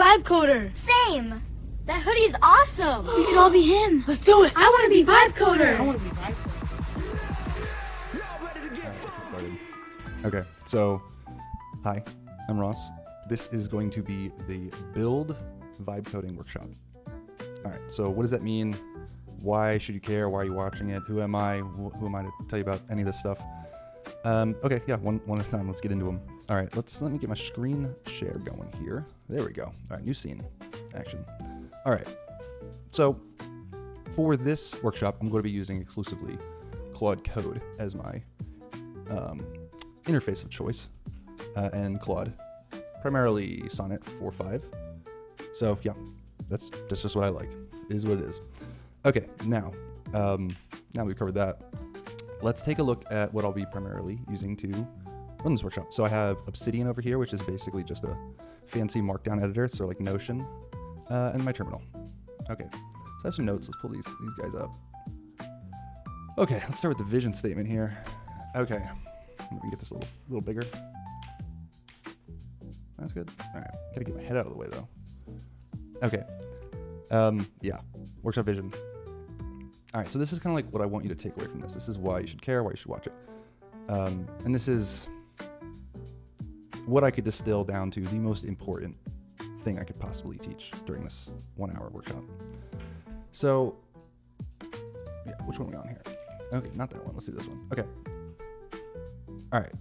Vibecoder. Same. That hoodie is awesome. We could all be him. Let's do it. I want to be Vibecoder. I want to be Vibecoder. Alright, let's get started. Okay, so, hi, I'm Ross. This is going to be the Build Vibecoding Workshop. Alright, so what does that mean? Why should you care? Why are you watching it? Who am I? Who am I to tell you about any of this stuff? Okay, yeah, one at a time. Let's get into them. All right, let me get my screen share going here. There we go. All right, new scene, action. All right, so for this workshop, I'm going to be using exclusively Claude Code as my interface of choice, and Claude, primarily Sonnet 4.5. So yeah, that's just what I like. It is what it is. Okay, now we've covered that, let's take a look at what I'll be primarily using to run this workshop. So I have Obsidian over here, which is basically just a fancy markdown editor, so like Notion, and my terminal. Okay, so I have some notes. Let's pull these guys up. Okay, let's start with the vision statement here. Okay, let me get this a little bigger. That's good. All right, gotta get my head out of the way though. Okay, yeah, workshop vision. All right, so this is kind of like what I want you to take away from this. This is why you should care, why you should watch it. And this is what I could distill down to the most important thing I could possibly teach during this 1 hour workshop. So, yeah, which one are we on here? Okay, not that one. Let's do this one. Okay. All right.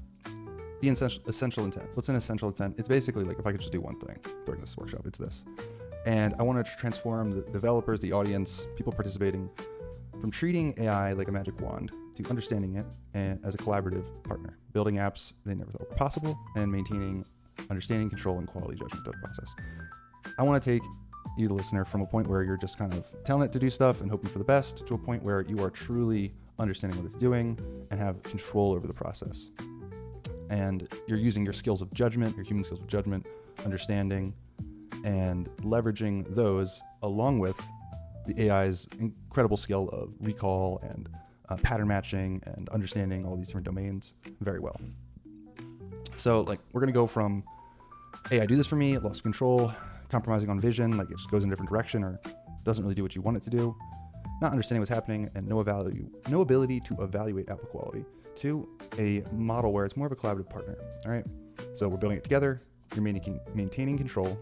The essential intent. What's an essential intent? It's basically like if I could just do one thing during this workshop, it's this. And I want to transform the developers, the audience, people participating, from treating AI like a magic wand to understanding it as a collaborative partner, building apps they never thought were possible, and maintaining understanding, control, and quality judgment of the process. I want to take you, the listener, from a point where you're just kind of telling it to do stuff and hoping for the best to a point where you are truly understanding what it's doing and have control over the process. And you're using your skills of judgment, your human skills of judgment, understanding, and leveraging those along with the AI's incredible skill of recall and pattern matching and understanding all these different domains very well. So like we're going to go from AI do this for me, loss of control, compromising on vision, like it just goes in a different direction or doesn't really do what you want it to do, not understanding what's happening, and no ability to evaluate output quality, to a model where it's more of a collaborative partner. All right, so we're building it together, you're maintaining control,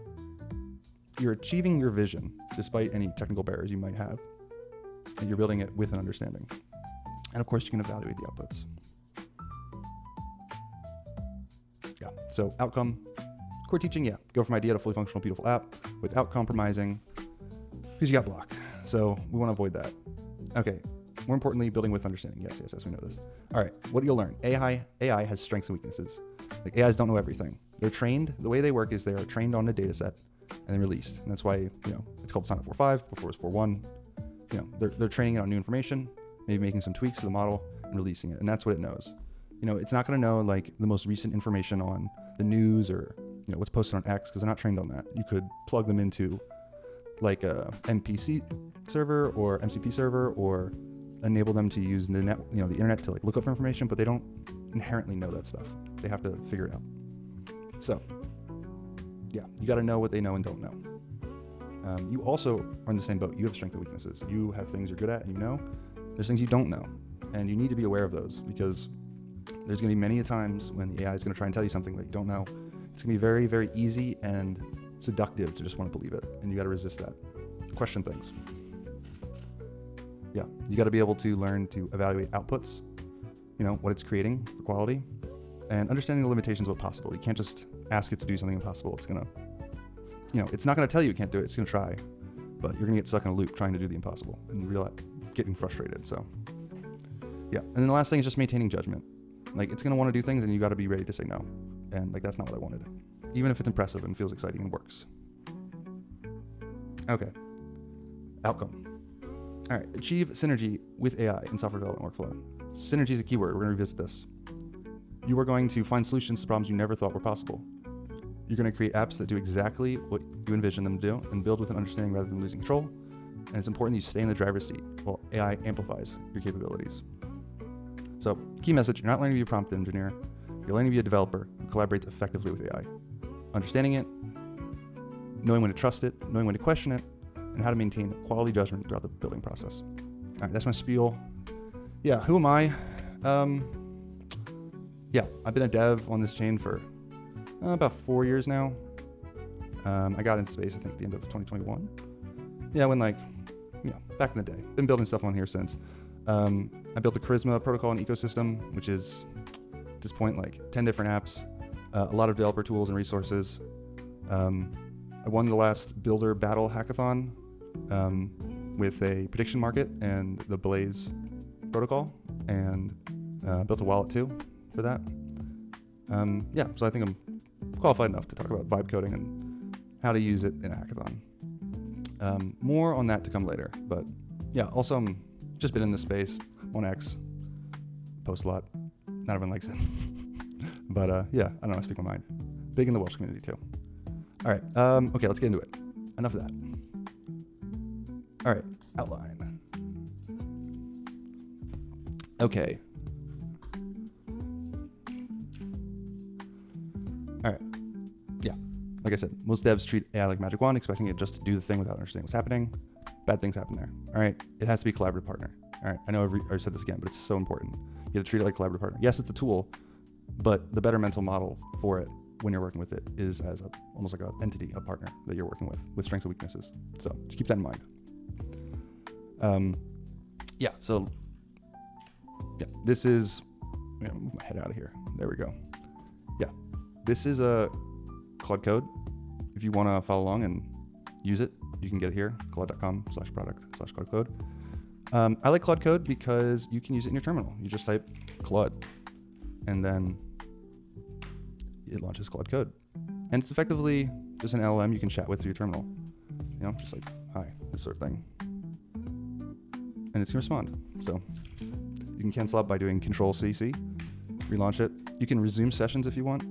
you're achieving your vision despite any technical barriers you might have, and you're building it with an understanding. And of course, you can evaluate the outputs. Yeah, so outcome, core teaching, yeah, go from idea to fully functional, beautiful app without compromising, because you got blocked. So we want to avoid that. Okay, more importantly, building with understanding. Yes, we know this. All right, what do you learn? AI has strengths and weaknesses. Like AIs don't know everything. They're trained, the way they work is they are trained on a data set and then released. And that's why, it's called Sonnet 4.5, before it was 4.1. They're training it on new information, maybe making some tweaks to the model and releasing it. And that's what it knows. It's not going to know like the most recent information on the news or, what's posted on X, because they're not trained on that. You could plug them into like a MPC server or MCP server, or enable them to use the net, the internet to like look up for information, but they don't inherently know that stuff. They have to figure it out. So yeah, you got to know what they know and don't know. You also are in the same boat. You have strengths and weaknesses. You have things you're good at, and there's things you don't know, and you need to be aware of those, because there's going to be many times when the AI is going to try and tell you something that you don't know. It's going to be very, very easy and seductive to just want to believe it, and you got to resist that. Question things. Yeah, you got to be able to learn to evaluate outputs, what it's creating for quality, and understanding the limitations of what's possible. You can't just ask it to do something impossible. It's going to, it's not going to tell you it can't do it. It's going to try, but you're going to get stuck in a loop trying to do the impossible and getting frustrated. So yeah. And then the last thing is just maintaining judgment. Like it's going to want to do things and you got to be ready to say no. And like, that's not what I wanted, even if it's impressive and feels exciting and works. Okay. Outcome. All right. Achieve synergy with AI in software development workflow. Synergy is a keyword. We're going to revisit this. You are going to find solutions to problems you never thought were possible. You're going to create apps that do exactly what you envision them to do and build with an understanding rather than losing control. And it's important that you stay in the driver's seat while AI amplifies your capabilities. So, key message, you're not learning to be a prompt engineer. You're learning to be a developer who collaborates effectively with AI. Understanding it, knowing when to trust it, knowing when to question it, and how to maintain quality judgment throughout the building process. All right, that's my spiel. Yeah, who am I? Yeah, I've been a dev on this chain for about 4 years now. I got into space, I think, at the end of 2021. Yeah, when back in the day. Been building stuff on here since. I built the Charisma protocol and ecosystem, which is, at this point, 10 different apps, a lot of developer tools and resources. I won the last Builder Battle Hackathon with a prediction market and the Blaze protocol, and built a wallet too for that. Yeah, so I think I'm qualified enough to talk about vibe coding and how to use it in a hackathon. More on that to come later, but yeah, also I'm just been in this space on X, post a lot, not everyone likes it. But yeah, I don't know, I speak my mind. Big in the Welsh community too. All right, okay, let's get into it. Enough of that. All right, outline. Okay. All right, yeah. Like I said, most devs treat AI like magic wand, expecting it just to do the thing without understanding what's happening. Bad things happen there. All right, it has to be a collaborative partner. All right, I know I've said this again, but it's so important. You have to treat it like a collaborative partner. Yes, it's a tool, but the better mental model for it when you're working with it is as almost like an entity, a partner that you're working with strengths and weaknesses. So just keep that in mind. Yeah, so yeah, this is, I'm gonna move my head out of here. There we go. Yeah, this is a Claude code. If you want to follow along and use it, you can get it here, claude.com/product/Claude code. I like Claude code because you can use it in your terminal. You just type Claude and then it launches Claude code. And it's effectively just an LLM you can chat with through your terminal. Just like, hi, this sort of thing. And it's going to respond. So you can cancel out by doing Control-C, relaunch it. You can resume sessions if you want.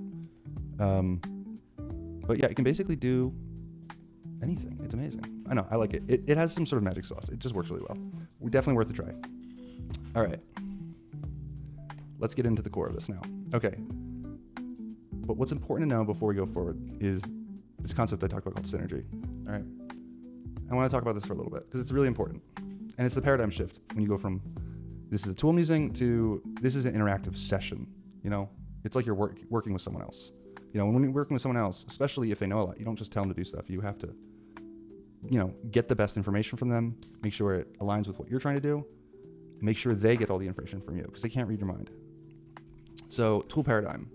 But yeah, you can basically do anything. It's amazing. I know, I like it. It has some sort of magic sauce. It just works really well. We're definitely worth a try. All right. Let's get into the core of this now. Okay. But what's important to know before we go forward is this concept I talked about called synergy. All right. I want to talk about this for a little bit because it's really important. And it's the paradigm shift when you go from this is a tool I'm using to this is an interactive session. It's like you're working with someone else. When you're working with someone else, especially if they know a lot, you don't just tell them to do stuff. You have to, get the best information from them, make sure it aligns with what you're trying to do, and make sure they get all the information from you because they can't read your mind. So tool paradigm.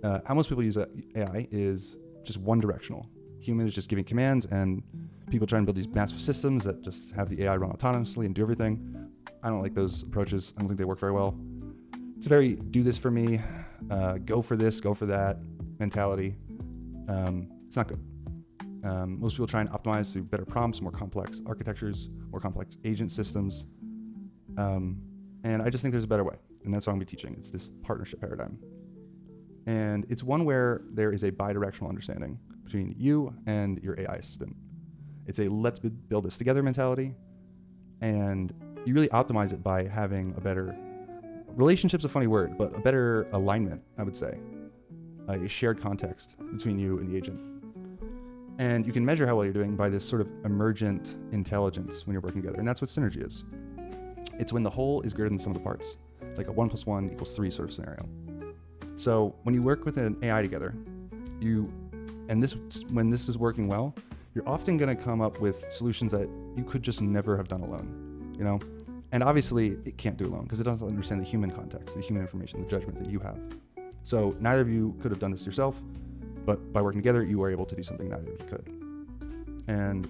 How most people use AI is just one directional. Humans just giving commands and people trying to build these massive systems that just have the AI run autonomously and do everything. I don't like those approaches. I don't think they work very well. It's a very do this for me, go for this, go for that mentality. It's not good. Most people try and optimize through better prompts, more complex architectures, more complex agent systems. And I just think there's a better way. And that's what I'm going to be teaching. It's this partnership paradigm. And it's one where there is a bi-directional understanding between you and your AI assistant. It's a let's build this together mentality. And you really optimize it by having a better, relationship's a funny word, but a better alignment, I would say. A shared context between you and the agent. And you can measure how well you're doing by this sort of emergent intelligence when you're working together. And that's what synergy is. It's when the whole is greater than the sum of the parts, like a 1 + 1 = 3 sort of scenario. So when you work with an AI together, when this is working well, you're often going to come up with solutions that you could just never have done alone, And obviously it can't do alone because it doesn't understand the human context, the human information, the judgment that you have. So neither of you could have done this yourself, but by working together, you are able to do something neither of you could. And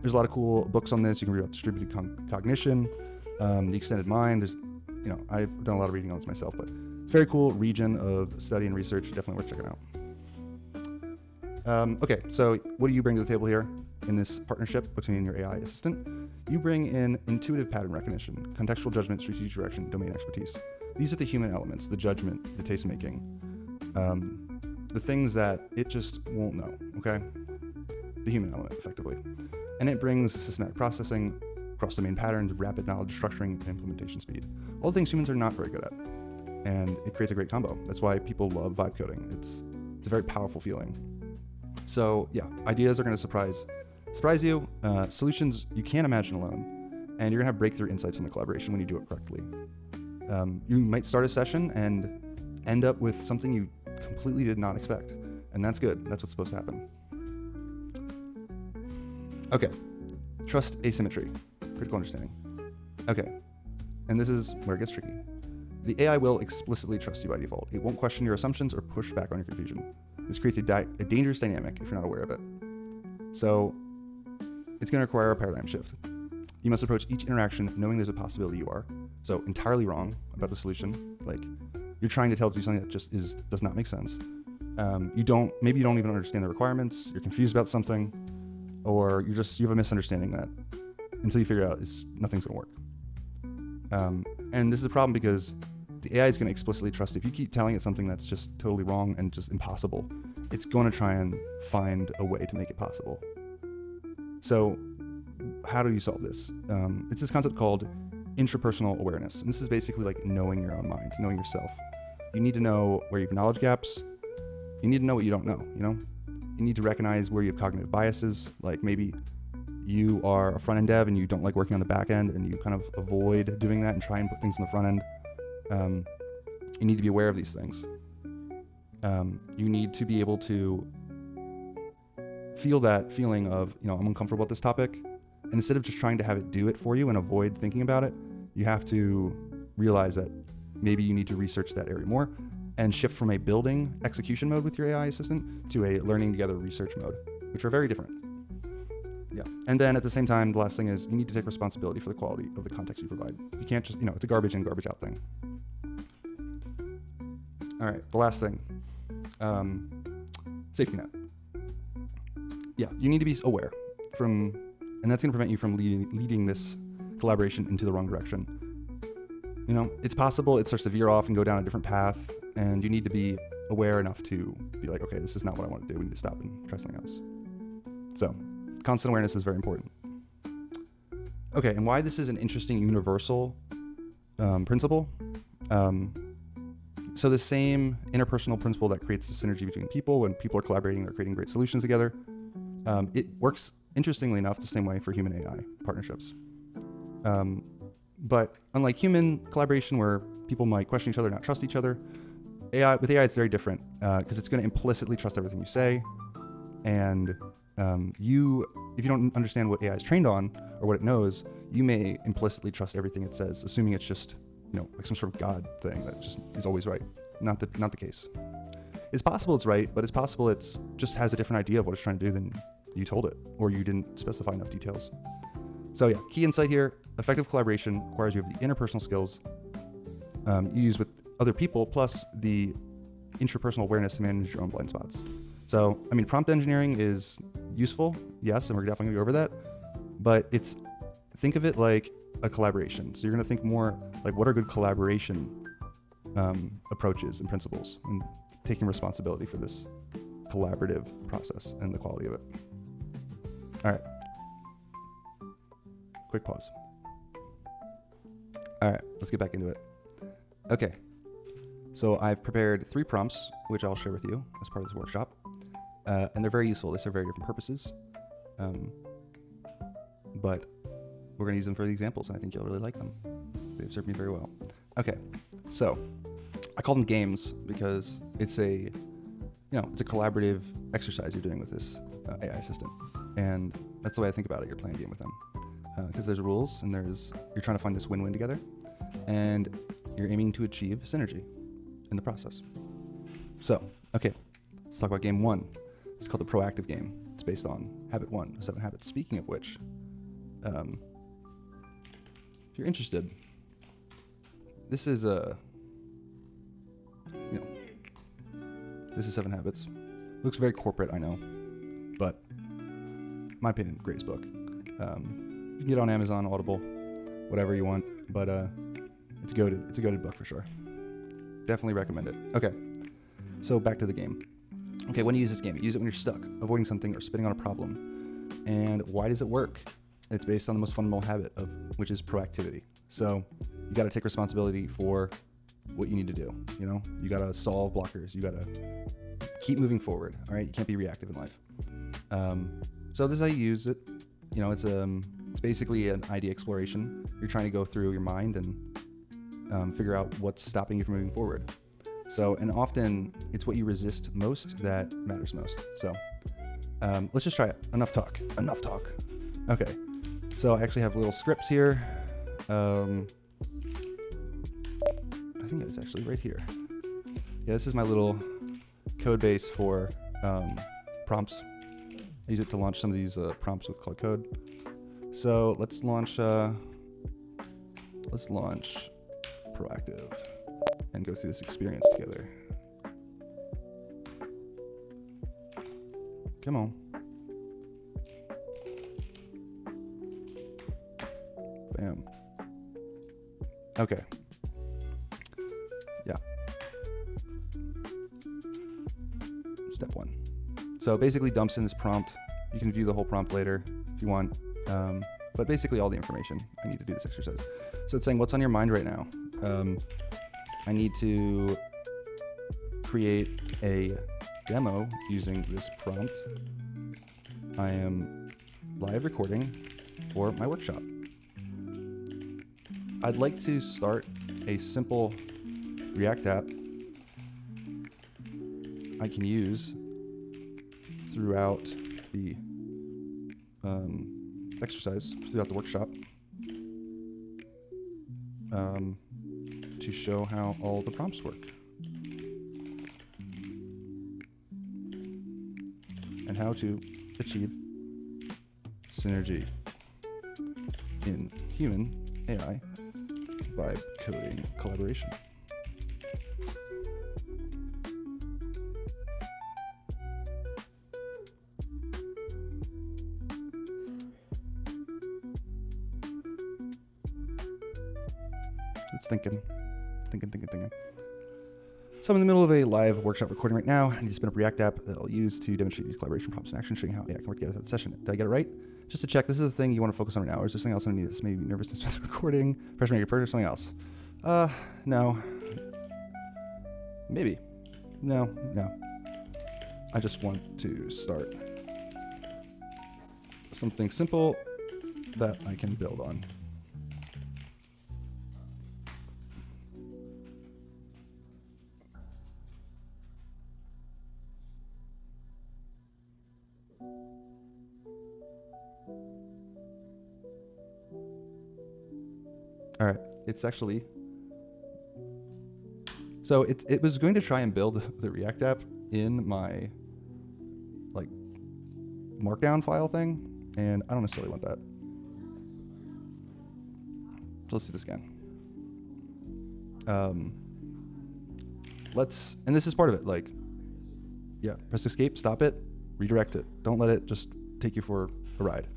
there's a lot of cool books on this. You can read about distributed cognition, the extended mind. I've done a lot of reading on this myself, but it's a very cool region of study and research. Definitely worth checking out. Okay, so what do you bring to the table here in this partnership between your AI assistant? You bring in intuitive pattern recognition, contextual judgment, strategic direction, domain expertise. These are the human elements, the judgment, the taste making, the things that it just won't know, okay? The human element, effectively. And it brings systematic processing, cross-domain patterns, rapid knowledge structuring, and implementation speed. All things humans are not very good at. And it creates a great combo. That's why people love vibe coding. It's a very powerful feeling. So yeah, ideas are going to surprise you. Solutions you can't imagine alone, and you're going to have breakthrough insights from the collaboration when you do it correctly. You might start a session and end up with something you completely did not expect, and that's good. That's what's supposed to happen. Okay, trust asymmetry, critical understanding. Okay, and this is where it gets tricky. The AI will explicitly trust you by default. It won't question your assumptions or push back on your confusion. This creates a dangerous dynamic if you're not aware of it. So it's going to require a paradigm shift. You must approach each interaction knowing there's a possibility you are so entirely wrong about the solution. Like you're trying to tell it to do something that just does not make sense. Maybe you don't even understand the requirements. You're confused about something, or you have a misunderstanding that until you figure it out, nothing's going to work. And this is a problem because the AI is going to explicitly trust if you keep telling it something that's just totally wrong and just impossible, it's going to try and find a way to make it possible. So how do you solve this? It's this concept called intrapersonal awareness. And this is basically like knowing your own mind, knowing yourself. You need to know where you have knowledge gaps. You need to know what you don't know, You need to recognize where you have cognitive biases, like maybe you are a front-end dev and you don't like working on the back end and you kind of avoid doing that and try and put things in the front end. You need to be aware of these things. You need to be able to feel that feeling of, I'm uncomfortable with this topic. And instead of just trying to have it do it for you and avoid thinking about it, you have to realize that maybe you need to research that area more and shift from a building execution mode with your AI assistant to a learning together research mode, which are very different. Yeah. And then at the same time, the last thing is you need to take responsibility for the quality of the context you provide. You can't just, it's a garbage in, garbage out thing. All right, the last thing, safety net. Yeah, you need to be aware and that's going to prevent you from leading this collaboration into the wrong direction. It's possible it starts to veer off and go down a different path, and you need to be aware enough to be like, okay, this is not what I want to do. We need to stop and try something else. So constant awareness is very important. Okay, and why this is an interesting universal principle. So the same interpersonal principle that creates the synergy between people when people are collaborating, they're creating great solutions together. It works, interestingly enough, the same way for human AI partnerships. But unlike human collaboration where people might question each other, not trust each other, with AI it's very different because it's going to implicitly trust everything you say. And if you don't understand what AI is trained on or what it knows, you may implicitly trust everything it says, assuming it's just like some sort of God thing that just is always right. Not the case. It's possible it's right, but it's possible it's just has a different idea of what it's trying to do than you told it, or you didn't specify enough details. So yeah, key insight here, effective collaboration requires you have the interpersonal skills you use with other people, plus the intrapersonal awareness to manage your own blind spots. So, prompt engineering is useful, yes, and we're definitely gonna go over that, but think of it like a collaboration. So you're gonna think more like what are good collaboration approaches and principles, and taking responsibility for this collaborative process and the quality of it. All right. Quick pause. All right, let's get back into it. Okay. So I've prepared 3 prompts, which I'll share with you as part of this workshop. And they're very useful. They serve very different purposes. But we're going to use them for the examples, and I think you'll really like them. They've served me very well. Okay. So I call them games because it's a collaborative exercise you're doing with this AI assistant. And that's the way I think about it. You're playing a game with them. Because there's rules and you're trying to find this win-win together, and you're aiming to achieve synergy in the process. So, okay, let's talk about game 1. It's called the proactive game. It's based on habit 1, 7 habits. Speaking of which, if you're interested, this is this is 7 habits. Looks very corporate, I know, but in my opinion, greatest book. You can get it on Amazon, Audible, whatever you want, but it's a goated book for sure. Definitely recommend it. Okay, so back to the game. Okay, when you use this game, you use it when you're stuck, avoiding something, or spitting on a problem. And why does it work? It's based on the most fundamental habit which is proactivity. So you got to take responsibility for what you need to do. You got to solve blockers. You got to keep moving forward. All right, you can't be reactive in life. So this is how you use it. You know, it's basically an idea exploration. You're trying to go through your mind and figure out what's stopping you from moving forward. So, and often it's what you resist most that matters most. So let's just try it. Enough talk. Okay. So I actually have little scripts here. I think it was actually right here. Yeah, this is my little code base for prompts. I use it to launch some of these prompts with Cloud Code. So let's launch proactive and go through this experience together. Come on. Bam. Okay. Yeah. Step 1. So basically dumps in this prompt. You can view the whole prompt later if you want. But basically all the information I need to do this exercise. So it's saying, what's on your mind right now? I need to create a demo using this prompt. I am live recording for my workshop. I'd like to start a simple React app I can use throughout the exercise, throughout the workshop, to show how all the prompts work and how to achieve synergy in human AI vibe coding collaboration. It's thinking. So I'm in the middle of a live workshop recording right now. I need to spin up a React app that I'll use to demonstrate these collaboration prompts in action, showing how AI can work together for the session. Did I get it right? Just to check, this is the thing you want to focus on right now, or is there something else underneath this? Maybe nervousness with recording, pressure make a purchase, something else? No. Maybe. No. I just want to start something simple that I can build on. All right, it's actually, so it was going to try and build the React app in my like markdown file thing, and I don't necessarily want that. So let's do this again. And this is part of it, like, yeah, press escape, stop it, redirect it. Don't let it just take you for a ride.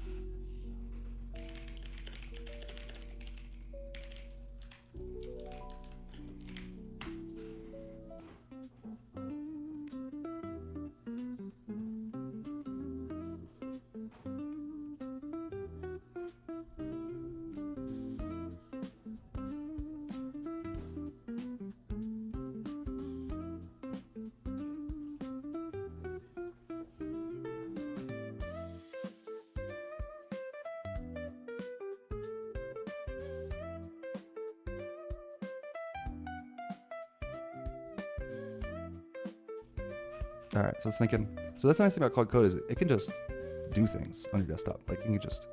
All right, so it's thinking. So that's the nice thing about Cloud Code is it can just do things on your desktop. Like you can just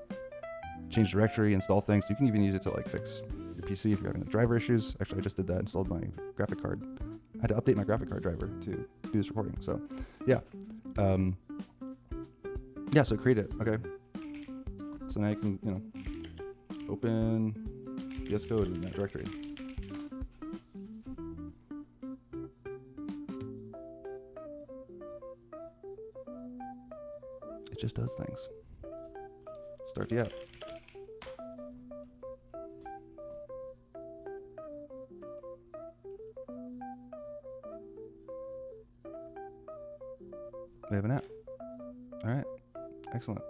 change directory, install things. You can even use it to like fix your PC if you're having driver issues. Actually, I just did that. Installed my graphic card. I had to update my graphic card driver to do this recording. So, yeah, yeah. So create it. Okay. So now you can open VS Code in that directory. It just does things. Start the app. We have an app. All right. Excellent.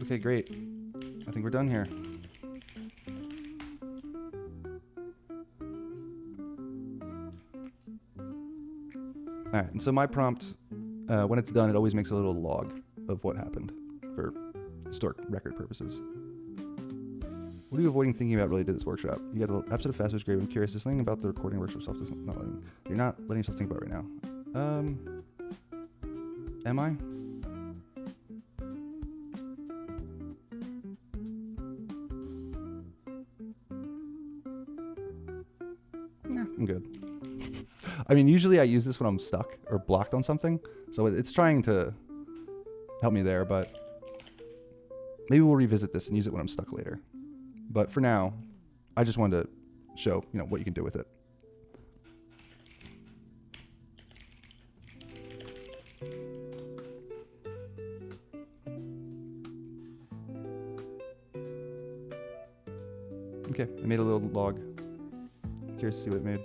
Okay, great. I think we're done here. All right, and so my prompt, when it's done, it always makes a little log of what happened for historic record purposes. What are you avoiding thinking about related to this workshop? You got the episode of Fast was great. I'm curious. Is something about the recording workshop stuff you're not letting yourself think about right now? Am I? Nah, I'm good. I mean, usually I use this when I'm stuck or blocked on something, so it's trying to help me there, but maybe we'll revisit this and use it when I'm stuck later. But for now, I just wanted to show, what you can do with it. Okay, I made a little log. Curious to see what it made.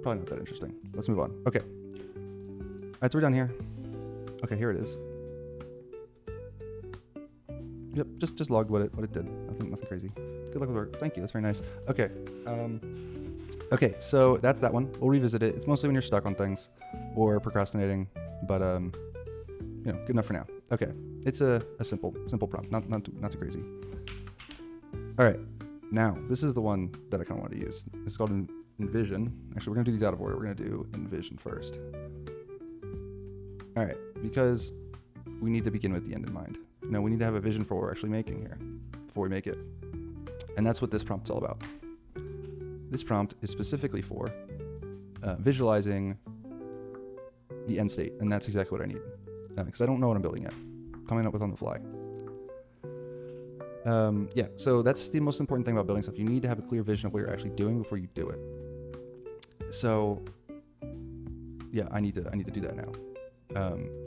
Probably not that interesting. Let's move on. Okay. All right, so we're done here. Okay, here it is. Yep, just logged what it did. Nothing crazy. Good luck with work. Thank you. That's very nice. Okay. Okay, so that's that one. We'll revisit it. It's mostly when you're stuck on things or procrastinating, but good enough for now. Okay. It's a simple prompt, not too crazy. All right. Now, this is the one that I kind of wanted to use. It's called Envision. Actually, we're going to do these out of order. We're going to do Envision first. All right, because we need to begin with the end in mind. We need to have a vision for what we're actually making here before we make it. And that's what this prompt is all about. This prompt is specifically for visualizing the end state, and that's exactly what I need. Because I don't know what I'm building yet. Coming up with on the fly. So that's the most important thing about building stuff. You need to have a clear vision of what you're actually doing before you do it. So, yeah, I need to do that now.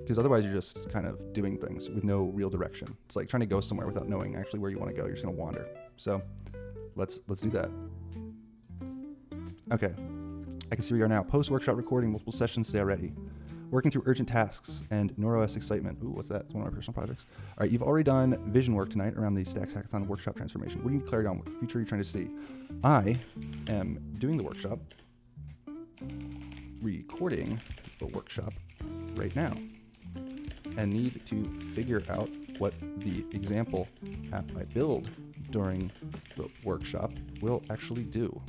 Because otherwise you're just kind of doing things with no real direction. It's like trying to go somewhere without knowing actually where you want to go. You're just going to wander. So let's do that. Okay. I can see where you are now. Post-workshop recording, multiple sessions today already. Working through urgent tasks and NeuroS excitement. Ooh, what's that? It's one of my personal projects. All right, you've already done vision work tonight around the Stacks Hackathon workshop transformation. What do you need clarity on? What feature are you trying to see? I am doing the workshop, recording the workshop right now, and need to figure out what the example app I build during the workshop will actually do.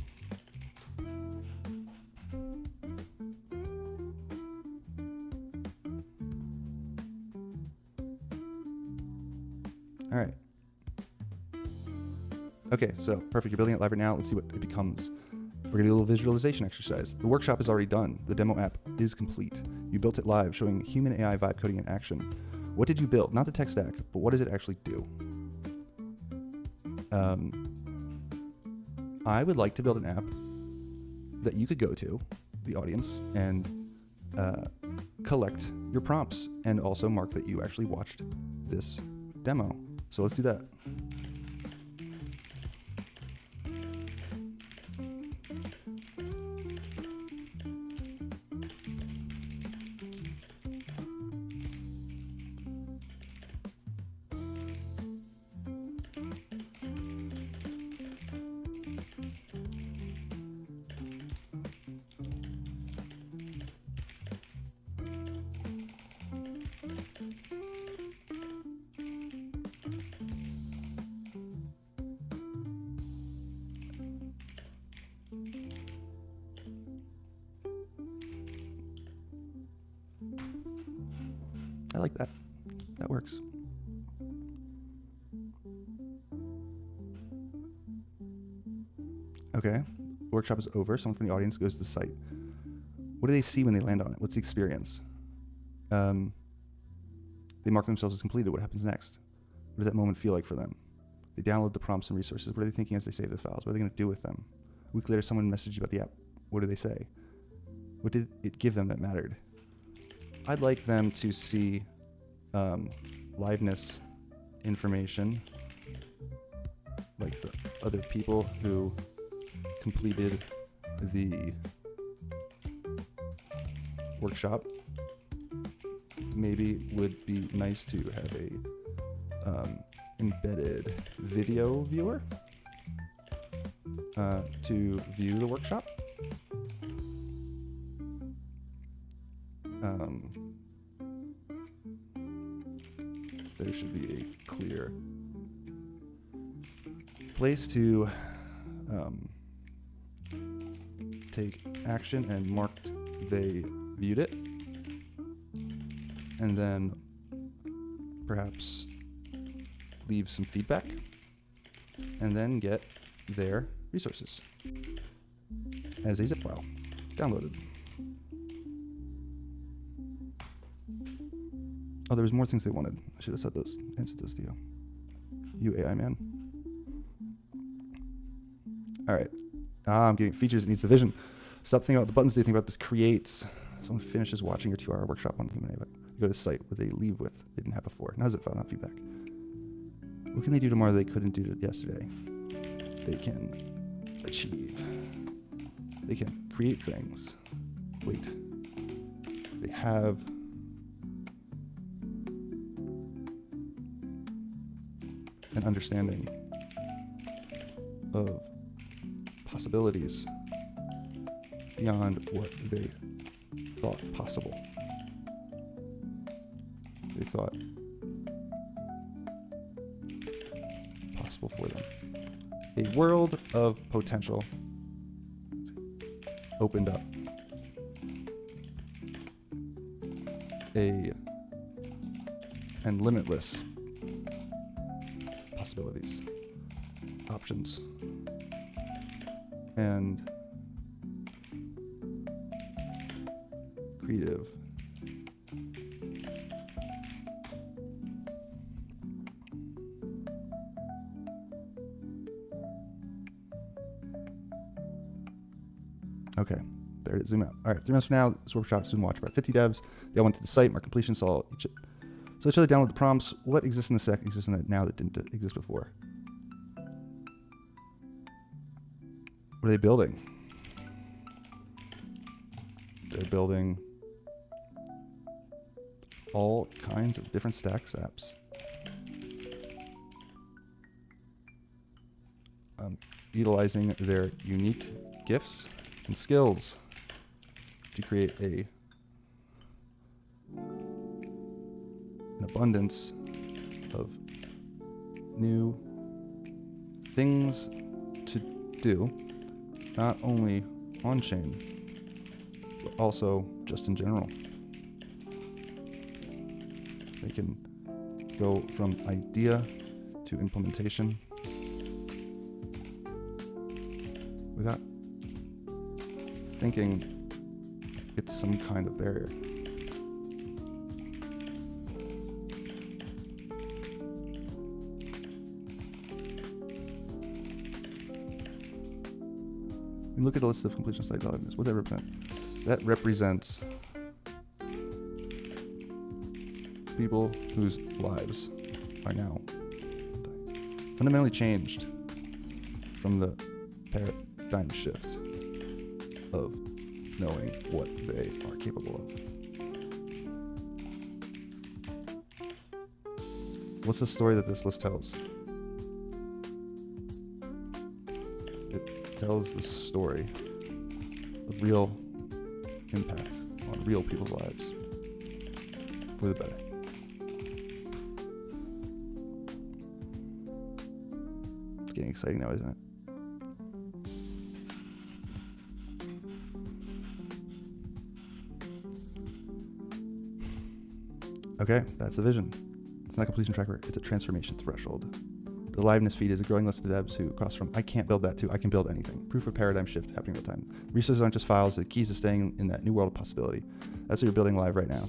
All right. Okay, so perfect. You're building it live right now. Let's see what it becomes. We're going to do a little visualization exercise. The workshop is already done. The demo app is complete. You built it live, showing human AI vibe coding in action. What did you build? Not the tech stack, but what does it actually do? I would like to build an app that you could go to, the audience, and collect your prompts and also mark that you actually watched this demo. So let's do that. I like that. That works. Okay. Workshop is over. Someone from the audience goes to the site. What do they see when they land on it? What's the experience? They mark themselves as completed. What happens next? What does that moment feel like for them? They download the prompts and resources. What are they thinking as they save the files? What are they going to do with them? A week later, someone messaged you about the app. What do they say? What did it give them that mattered? I'd like them to see liveness information, like the other people who completed the workshop. Maybe would be nice to have a embedded video viewer. to view the workshop. There should be a clear place to take action and mark they viewed it, and then perhaps leave some feedback, and then get their resources as a zip file downloaded. Oh, there was more things they wanted. I should have said those, answered those to you. You AI man. All right. I'm getting features. It needs the vision. Stop thinking about the buttons. They think about this creates. Someone finishes watching your 2-hour workshop on human AI. You go to the site where they leave with they didn't have before. Now zip file, not feedback. What can they do tomorrow they couldn't do yesterday? They can achieve. They can create things. Wait. They have an understanding of possibilities beyond what they thought possible. They thought possible for them. A world of potential opened up. And limitless possibilities, options, and creative. Okay, there it is. Zoom out. All right, 3 months from now, this workshop is soon watched by 50 devs. They all went to the site, mark completion, saw each. So each other download the prompts. What exists in the sec exists in that now that didn't exist before? What are they building? They're building all kinds of different stacks apps. Utilizing their unique gifts and skills to create an abundance of new things to do, not only on chain, but also just in general. They can go from idea to implementation without thinking it's some kind of barrier. When you look at the list of completion site elements, what does that represent? That represents people whose lives are now fundamentally changed from the paradigm shift of knowing what they are capable of. What's the story that this list tells? It tells the story of real impact on real people's lives for the better. It's getting exciting now, isn't it? Okay, that's the vision. It's not a completion tracker, it's a transformation threshold. The liveness feed is a growing list of devs who cross from I can't build that to I can build anything. Proof of paradigm shift happening real time. Resources aren't just files, the keys to staying in that new world of possibility. That's what you're building live right now.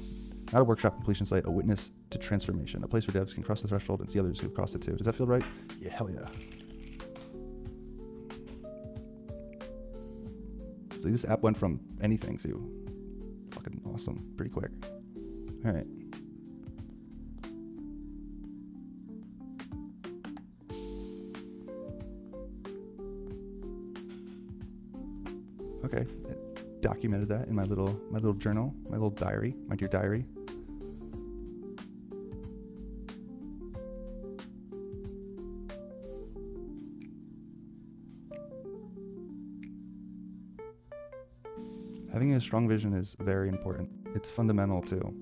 Not a workshop completion site, a witness to transformation. A place where devs can cross the threshold and see others who've crossed it too. Does that feel right? Yeah, hell yeah. So this app went from anything to fucking awesome pretty quick. All right. Okay, I documented that in my little journal, my little diary, my dear diary. Having a strong vision is very important. It's fundamental to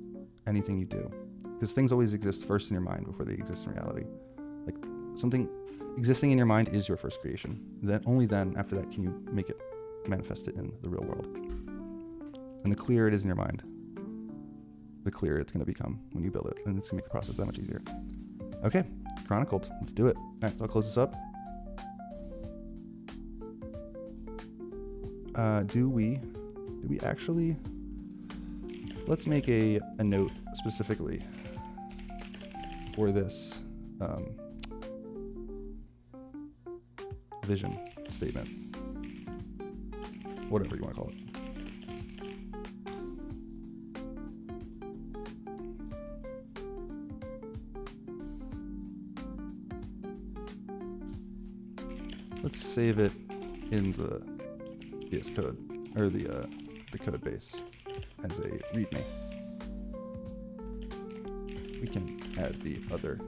anything you do, because things always exist first in your mind before they exist in reality. Like, something existing in your mind is your first creation. Then only then, after that, can you make it, manifest it in the real world. And the clearer it is in your mind, the clearer it's going to become when you build it, and it's going to make the process that much easier. Okay, chronicled. Let's do it. All right, so I'll close this up. Do we actually? Let's make a note specifically for this vision statement, whatever you want to call it. Let's save it in the VS Code, or the code base as a README. We can add the other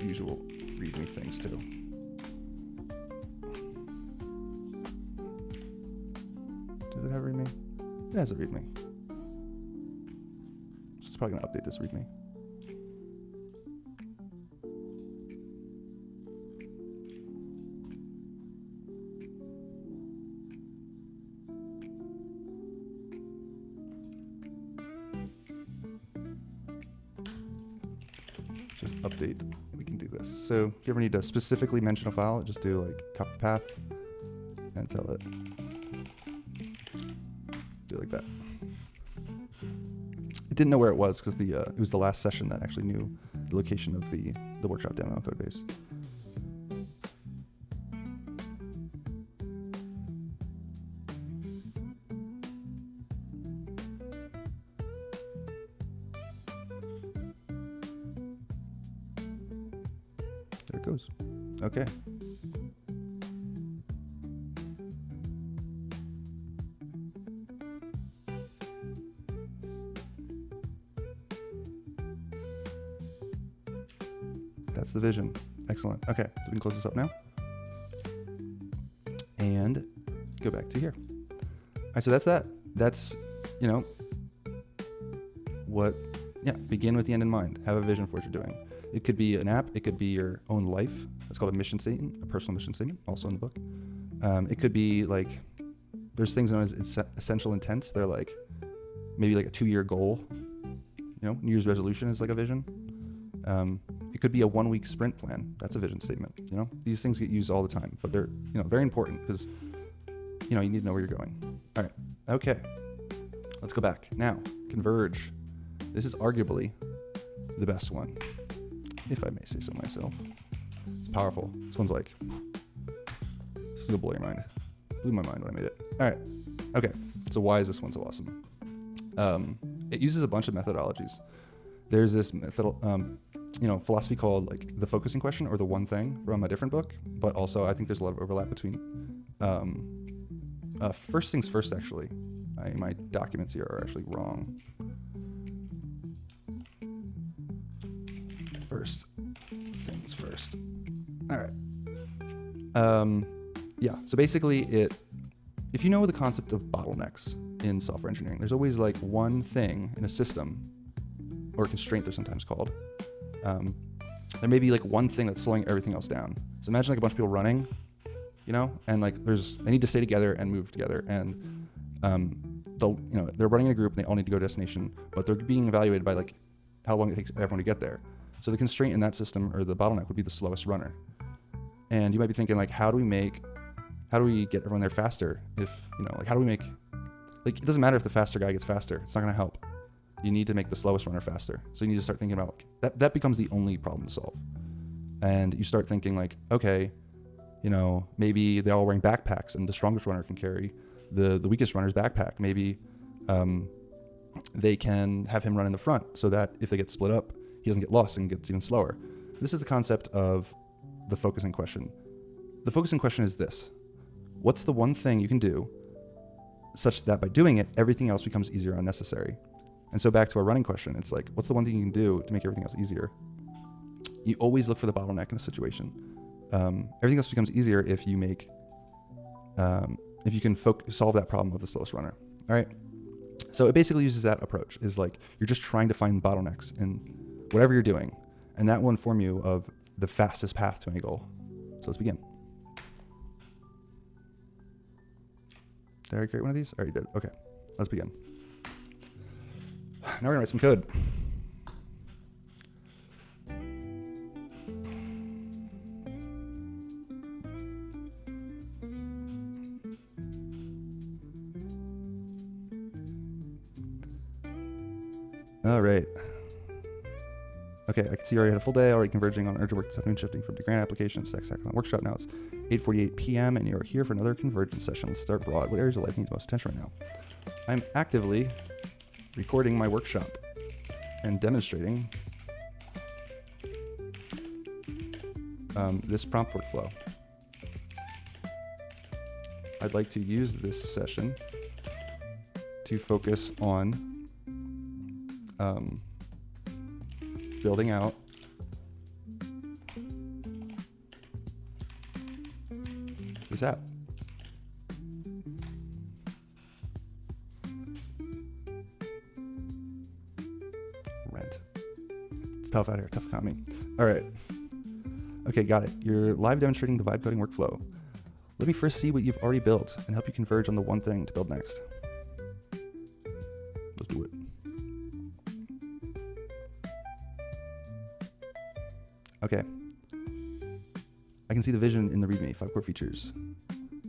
usual README things too. Does it have README? It has a README. So it's probably going to update this README. Just update. We can do this. So if you ever need to specifically mention a file, just do like copy path and tell it. Do it like that. It didn't know where it was because it was the last session that actually knew the location of the workshop demo code base. There it goes. Okay. That's the vision. Excellent. Okay, so we can close this up now. And go back to here. All right, so that's that. That's, begin with the end in mind. Have a vision for what you're doing. It could be an app. It could be your own life. It's called a mission statement, a personal mission statement, also in the book. It could be like, there's things known as essential intents. They're like, maybe like a 2-year goal. New Year's resolution is like a vision. It could be a 1-week sprint plan. That's a vision statement. These things get used all the time, but they're, very important because, you need to know where you're going. All right. Okay. Let's go back. Now, converge. This is arguably the best one, if I may say so myself. It's powerful. This one's like, this is gonna blow your mind. Blew my mind when I made it. All right. Okay. So why is this one so awesome? It uses a bunch of methodologies. There's this philosophy called like the focusing question or the one thing from a different book, but also I think there's a lot of overlap between first things first. Actually, my documents here are actually wrong. First things first. All right. So basically if you know the concept of bottlenecks in software engineering, there's always like one thing in a system, or constraint they're sometimes called. There may be like one thing that's slowing everything else down. So imagine like a bunch of people running, and like they need to stay together and move together, and they're running in a group and they all need to go to a destination, but they're being evaluated by like how long it takes everyone to get there. So the constraint in that system, or the bottleneck, would be the slowest runner. And you might be thinking like, how do we get everyone there faster? How do we make, like, it doesn't matter if the faster guy gets faster. It's not going to help. You need to make the slowest runner faster. So you need to start thinking about that becomes the only problem to solve. And you start thinking like, okay, maybe they're all wearing backpacks and the strongest runner can carry the weakest runner's backpack. Maybe they can have him run in the front so that if they get split up, he doesn't get lost and gets even slower. This is the concept of the focusing question. The focusing question is this: what's the one thing you can do such that by doing it, everything else becomes easier and unnecessary? And so back to our running question, it's like, what's the one thing you can do to make everything else easier? You always look for the bottleneck in a situation. Everything else becomes easier if you make, if you can solve that problem of the slowest runner. All right. So it basically uses that approach, is like you're just trying to find bottlenecks in whatever you're doing, and that will inform you of the fastest path to any goal. So let's begin. Did I create one of these? I already did. Okay, let's begin. Now we're gonna write some code. All right. Okay, I can see you already had a full day, already converging on urgent work this afternoon, shifting from the grant application to Stack Hackathon Workshop. Now it's 8:48 p.m. and you're here for another convergence session. Let's start broad. What areas of life needs most attention right now? I'm actively recording my workshop and demonstrating this prompt workflow. I'd like to use this session to focus on building out this app. Rent. It's tough out here, tough economy. All right. Okay, got it. You're live demonstrating the Vibecoding workflow. Let me first see what you've already built and help you converge on the one thing to build next. Let's do it. Okay. I can see the vision in the README, 5 core features.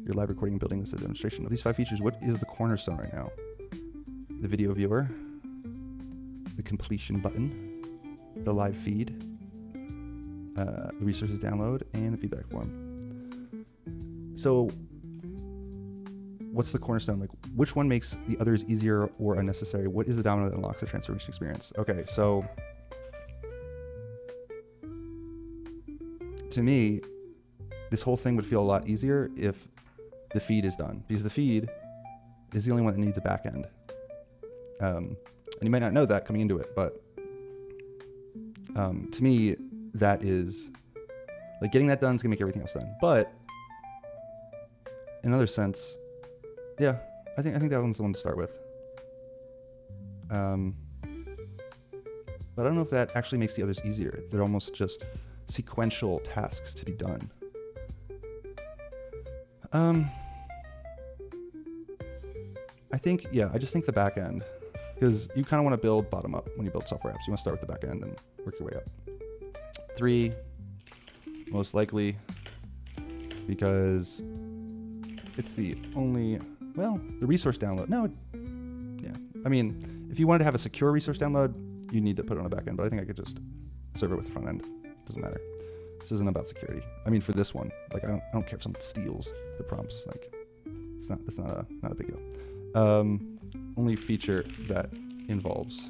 You're live recording and building this as a demonstration. Of these 5 features, what is the cornerstone right now? The video viewer, the completion button, the live feed, the resources download, and the feedback form. So what's the cornerstone? Like, which one makes the others easier or unnecessary? What is the domino that unlocks the transformation experience? Okay, so to me, this whole thing would feel a lot easier if the feed is done, because the feed is the only one that needs a back end. And you might not know that coming into it, but to me, that is like getting that done is gonna make everything else done. But in another sense, yeah, I think that one's the one to start with. But I don't know if that actually makes the others easier. They're almost just sequential tasks to be done. I just think the back end, because you kind of want to build bottom up when you build software apps. You want to start with the back end and work your way up. 3, most likely, because it's the only, well, the resource download. No, yeah. I mean, if you wanted to have a secure resource download, you need to put it on a back end, but I think I could just serve it with the front end. Doesn't matter. This isn't about security. I mean, for this one, like I don't care if someone steals the prompts. Like, it's not a big deal. Only feature that involves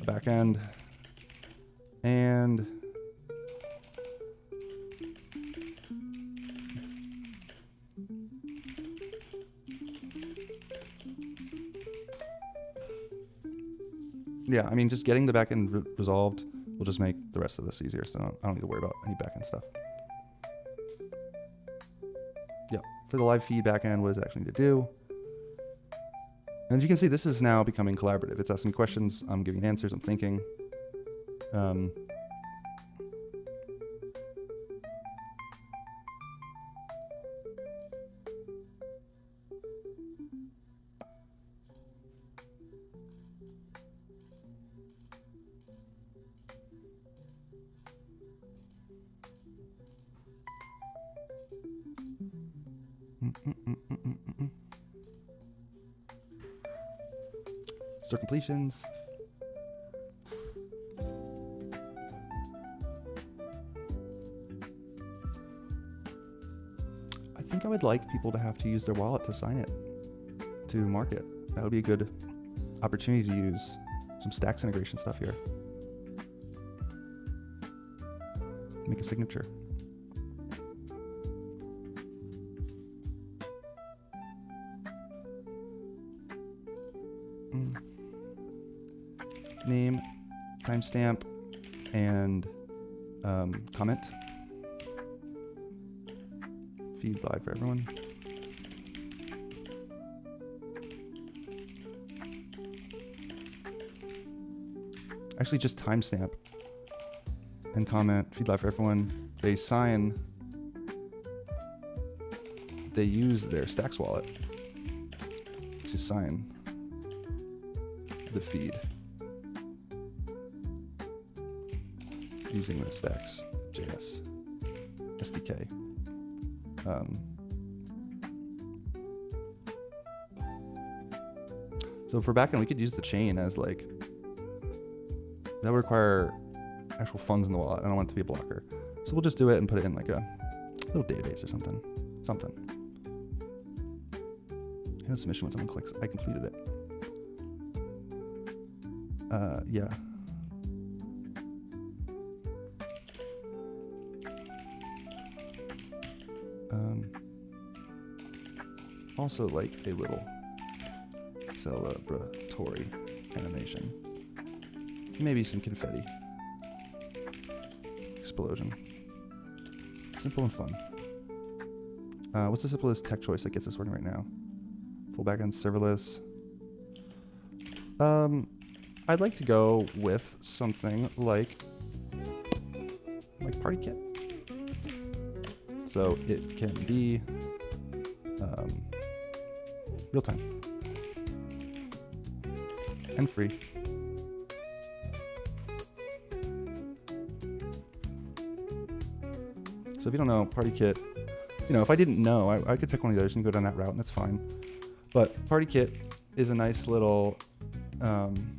a back end and yeah, I mean, just getting the back end resolved will just make the rest of this easier, so I don't need to worry about any backend stuff. Yeah, for the live feed backend, what does it actually need to do? And as you can see, this is now becoming collaborative. It's asking questions, I'm giving answers, I'm thinking. Store completions. I think I would like people to have to use their wallet to sign it, to mark it. That would be a good opportunity to use some Stacks integration stuff here. Make a signature. Name, timestamp, and comment. Feed live for everyone. actually just timestamp and comment feed live for everyone. They use their Stacks wallet to sign the feed using the Stacks.js SDK. So for backend, we could use the chain as like, that would require actual funds in the wallet. I don't want it to be a blocker. So we'll just do it and put it in like a little database or something. Here's a submission when someone clicks, I completed it. Yeah. Also like a little celebratory animation. Maybe some confetti. Explosion. Simple and fun. What's the simplest tech choice that gets this working right now? Full backend serverless. I'd like to go with something like Party Kit. So it can be real time and free. So if you don't know, Party Kit, if I didn't know, I could pick one of the others and go down that route, and that's fine. But Party Kit is a nice little thing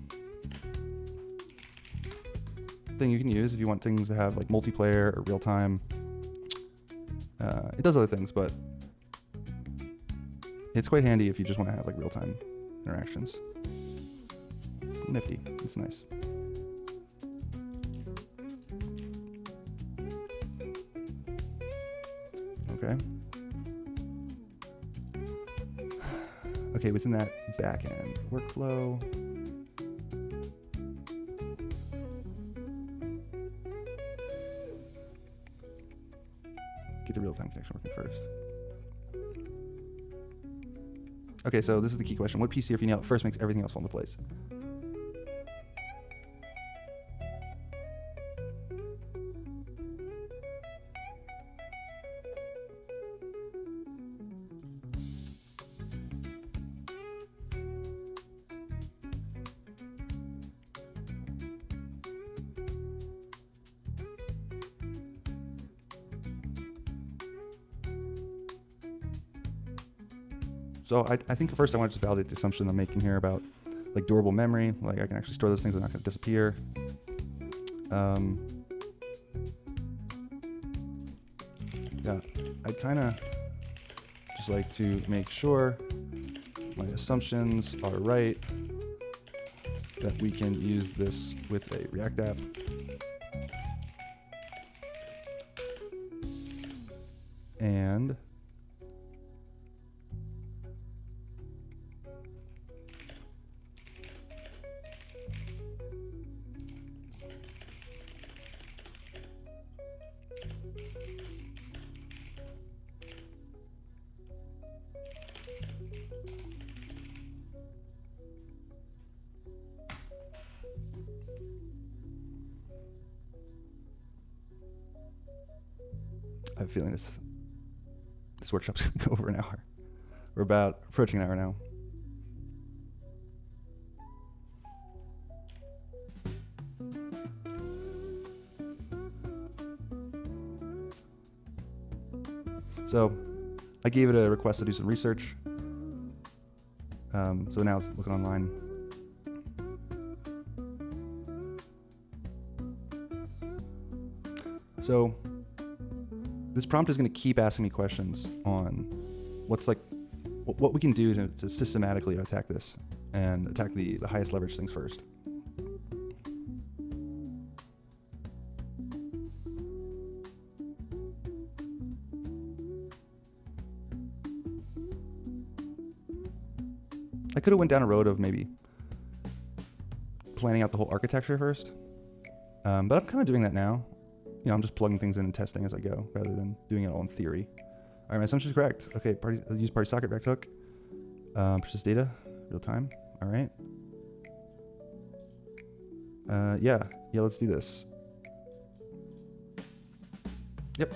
you can use if you want things to have like multiplayer or real time. It does other things, but it's quite handy if you just want to have like real time interactions. Nifty. It's nice. Okay. Okay, within that backend workflow. Get the real-time connection working first. Okay, so this is the key question. What PC, if you nail it first, makes everything else fall into place? So I think first I want to just validate the assumption I'm making here about like durable memory. Like I can actually store those things, they're not going to disappear. Yeah, I'd kind of just like to make sure my assumptions are right, that we can use this with a React app. And I have a feeling this workshop's going to go over an hour. We're about approaching an hour now. So I gave it a request to do some research. So now it's looking online. So this prompt is going to keep asking me questions on what's like, what we can do to systematically attack this and attack the highest leverage things first. I could have went down a road of maybe planning out the whole architecture first, but I'm kind of doing that now. I'm just plugging things in and testing as I go, rather than doing it all in theory. All right, my assumption is correct. Okay, use party socket React hook, persist data, real time. All right. Yeah, let's do this. Yep.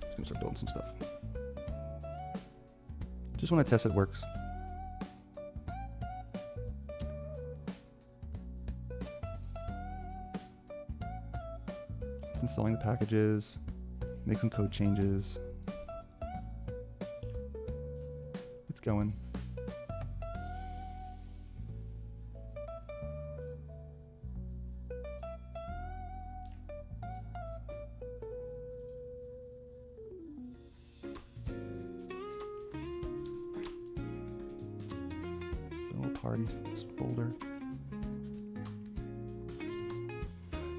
Just gonna start building some stuff. Just want to test it works. It's installing the packages, make some code changes. It's going. Party folder.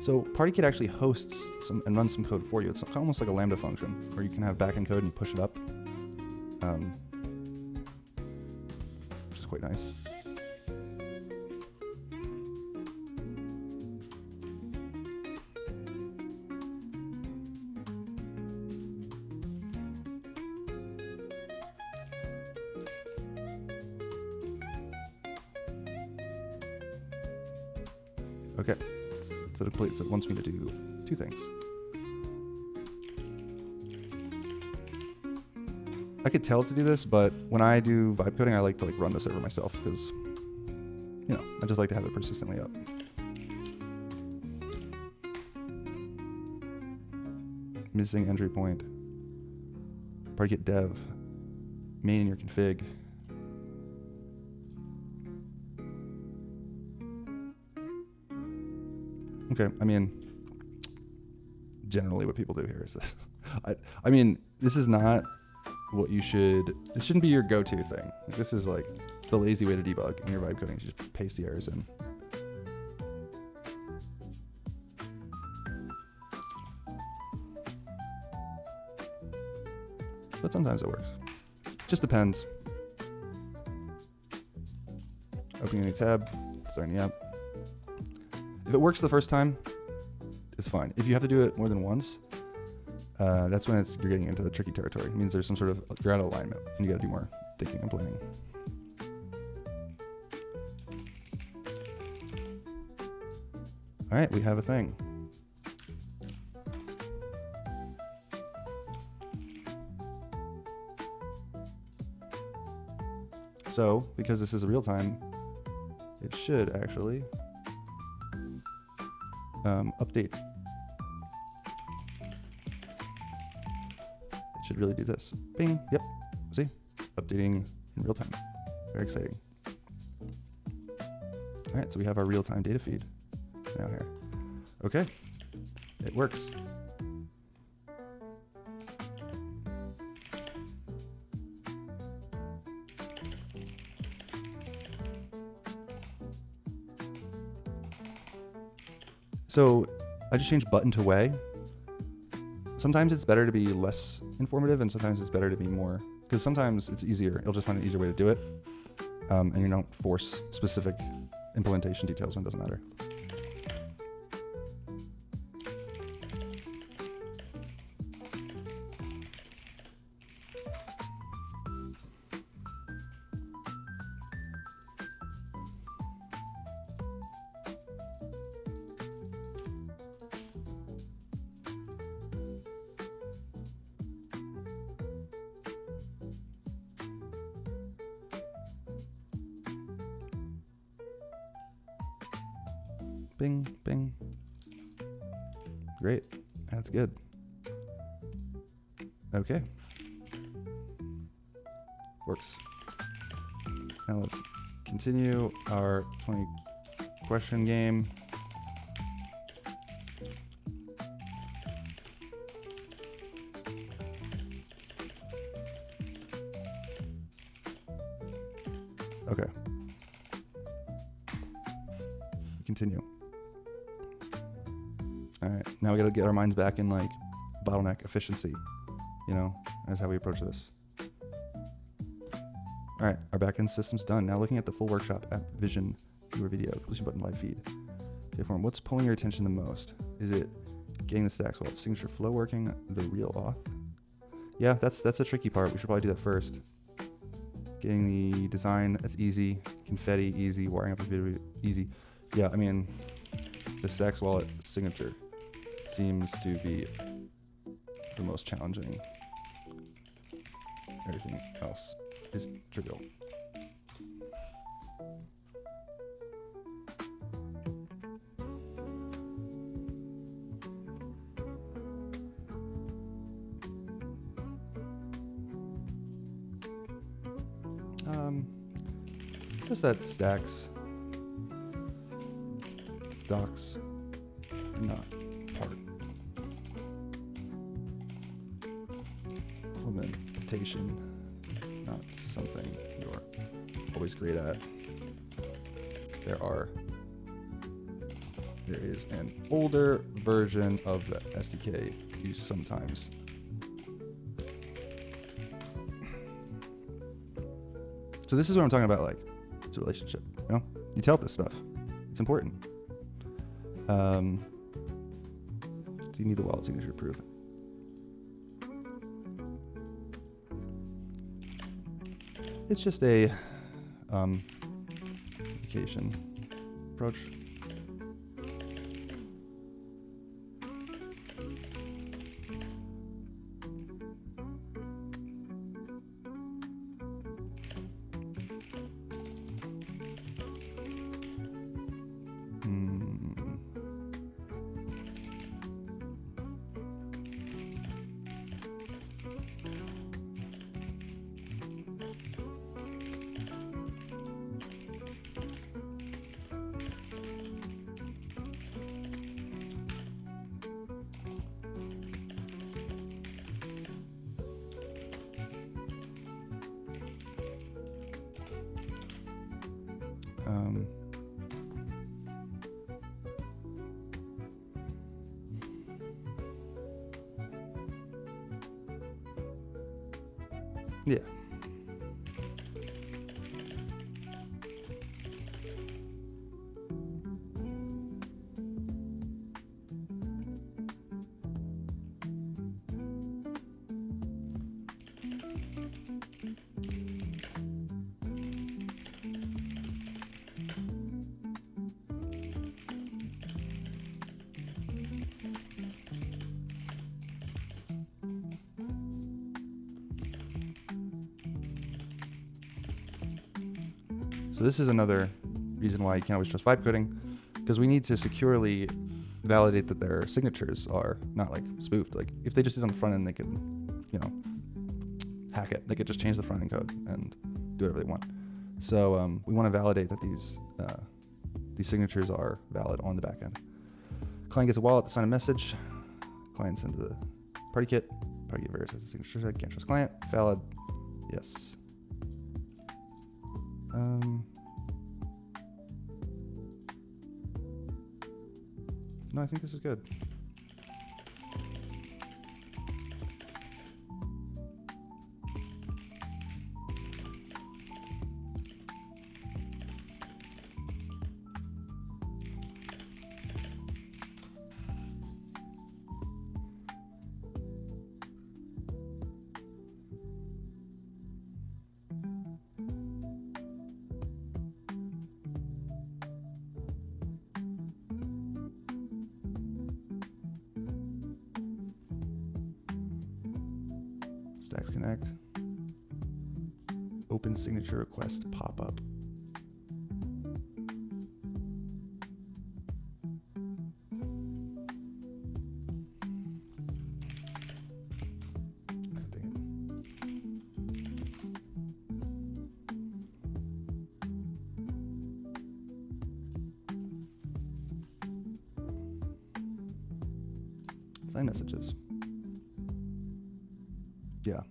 So PartyKit actually hosts some and runs some code for you. It's almost like a Lambda function where you can have backend code and you push it up, which is quite nice. Okay, it's complete, so it wants me to do two things. I could tell it to do this, but when I do vibe coding, I like to run this over myself because, I just like to have it persistently up. Missing entry point. PartyKit dev. Main in your config. Okay, I mean, generally what people do here is this. I mean, this is not what you should, this shouldn't be your go-to thing. This is like the lazy way to debug in your vibe coding. You just paste the errors in. But sometimes it works. Just depends. Opening a new tab, starting the app. If it works the first time, it's fine. If you have to do it more than once, that's when you're getting into the tricky territory. It means there's some sort of, you're out of alignment and you gotta do more thinking and planning. All right, we have a thing. So, because this is real time, it should actually update. It should really do this. Bing. Yep. See? Updating in real time. Very exciting. All right, so we have our real-time data feed now here. Okay. It works. So I just changed button to way. Sometimes it's better to be less informative and sometimes it's better to be more, because sometimes it's easier. You'll just find an easier way to do it. And you don't force specific implementation details when it doesn't matter. Bing, bing. Great. That's good. Okay. Works. Now let's continue our 20 question game. Okay. Continue. All right, now we gotta get our minds back in like bottleneck efficiency, that's how we approach this. All right, our backend system's done. Now looking at the full workshop app vision, viewer video, completion button, live feed. Okay, form, what's pulling your attention the most? Is it getting the stacks well, signature flow working, the real auth? Yeah, that's the tricky part. We should probably do that first. Getting the design, that's easy. Confetti, easy. Wiring up the video, easy. Yeah, I mean, the Stacks wallet signature seems to be the most challenging. Everything else is trivial. Just that Stacks docs not part implementation, not something you're always great at. There is an older version of the SDK you sometimes So this is what I'm talking about, like, it's a relationship, you know? You tell this stuff. It's important. Do you need the wallet signature to prove it? It's just a communication approach. Yeah. So this is another reason why you can't always trust vibe coding, because we need to securely validate that their signatures are not like spoofed. Like if they just did it on the front end, they could, you know, hack it. They could just change the front end code and do whatever they want. So we want to validate that these signatures are valid on the back end. Client gets a wallet to sign a message. Client sends the party kit. Party kit verifies the signature. Can't trust client. Valid. Yes. No, I think this is good. Stacks Connect. Open signature request pop up. Sign messages. Yeah.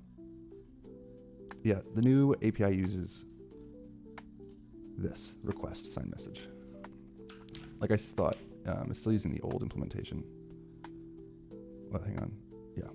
Yeah, the new API uses this request sign message. Like I thought, it's still using the old implementation. Well, hang on. Yeah.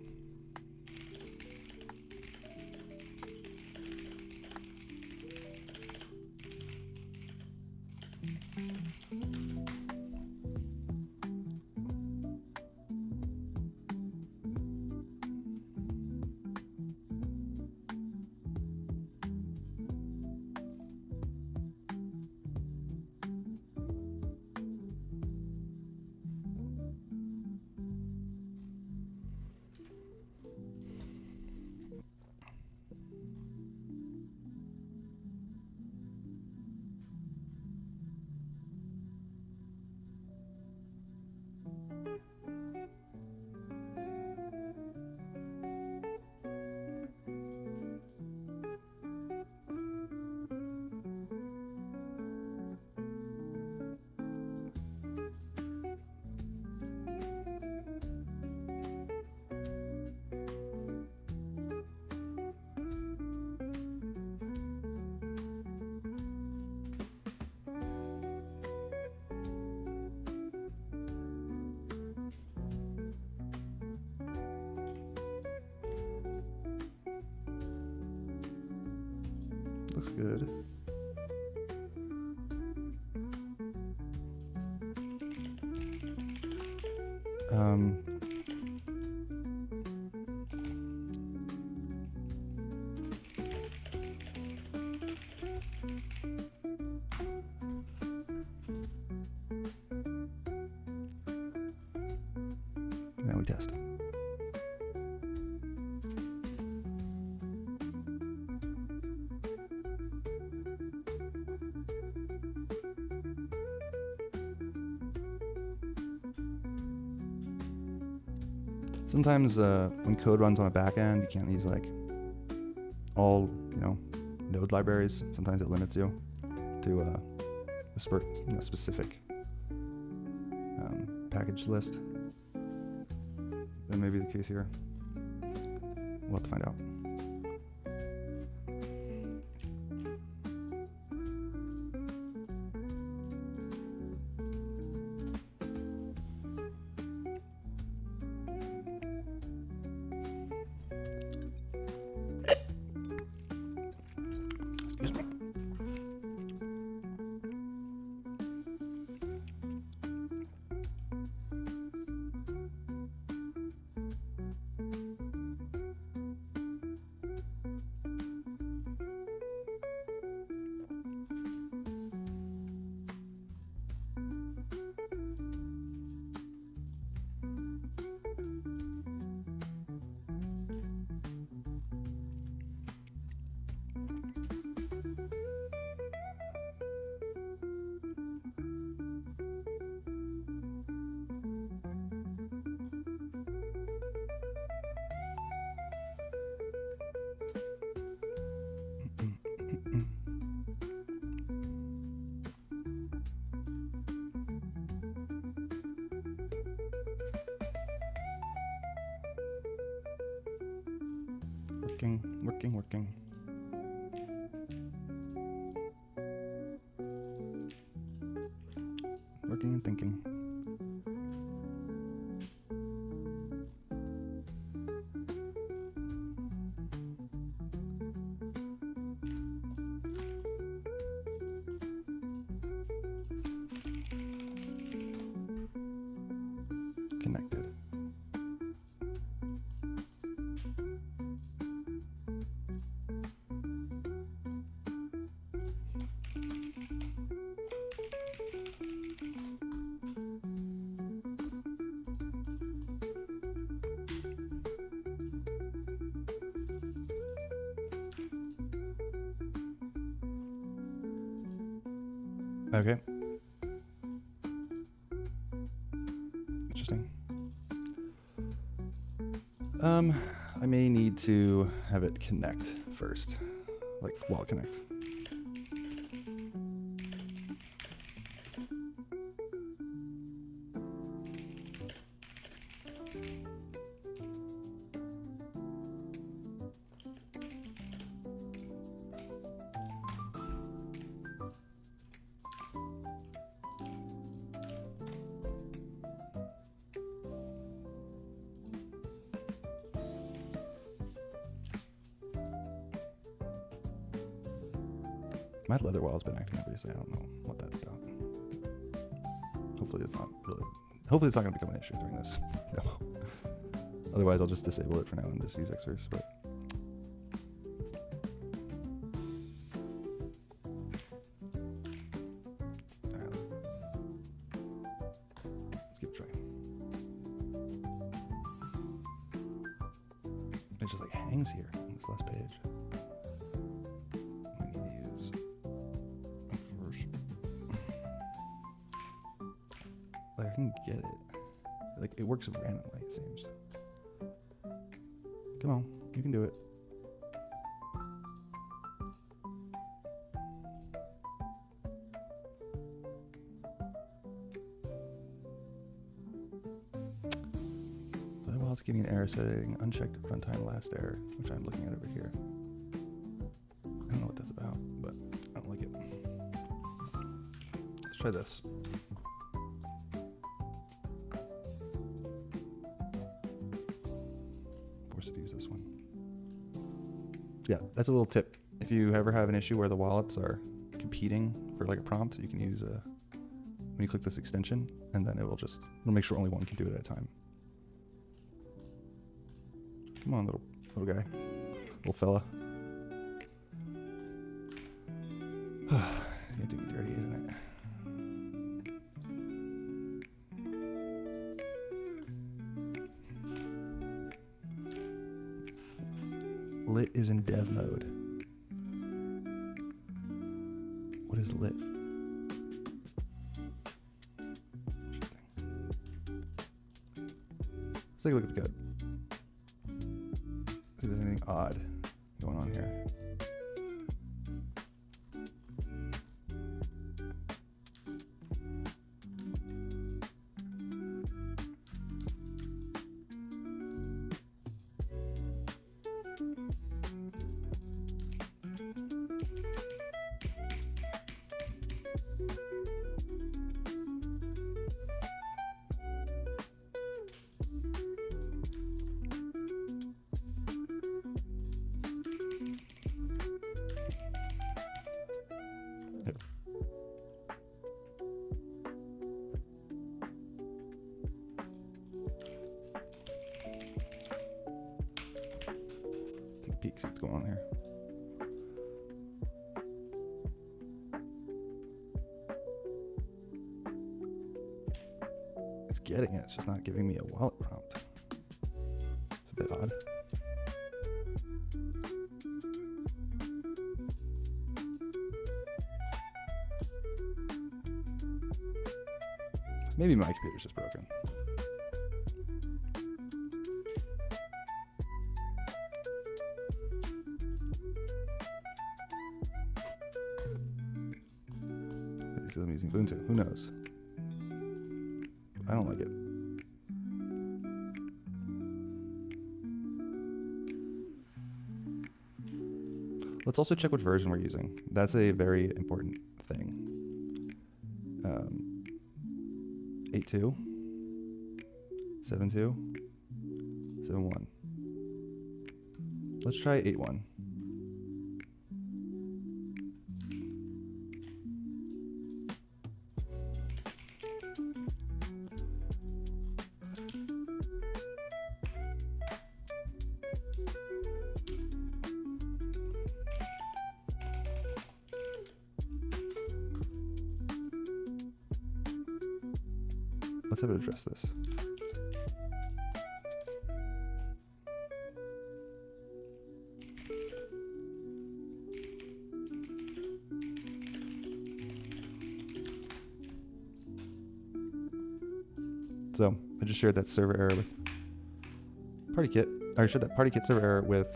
looks good. Now we test. Sometimes when code runs on a back end, you can't use like all, node libraries. Sometimes it limits you to a specific package list. That may be the case here. We'll have to find out. Excuse me. Working. Working and thinking. Connected. Okay. Interesting. I may need to have it connect first, like while connect. My leather wall's been acting up recently. I don't know what that's about. Hopefully it's not going to become an issue during this demo. Otherwise, I'll just disable it for now and just use Xers. But alright, let's give it a try. It just like hangs here on this last page. Like I can get it. Like it works randomly, it seems. Come on, you can do it. Well, it's giving an error setting unchecked runtime last error, which I'm looking at over here. I don't know what that's about, but I don't like it. Let's try this. Force it to use this one. Yeah, that's a little tip. If you ever have an issue where the wallets are competing for like a prompt, you can use when you click this extension, and then it'll make sure only one can do it at a time. Come on, little guy, little fella. It's gonna do me dirty, isn't it? Lit is in dev mode. What is lit? Let's take a look at the code. See if there's anything odd going on here. Take a peek, see what's going on here. It's getting it, it's just not giving me a wallet prompt. It's a bit odd. Maybe my computer's just broken. I'm using Ubuntu. Who knows? I don't like it. Let's also check what version we're using. That's a very important thing. 8.2, 7.2, 7.1. Let's try 8.1. Let's have it address this. So I just shared that server error with PartyKit. I shared that PartyKit server error with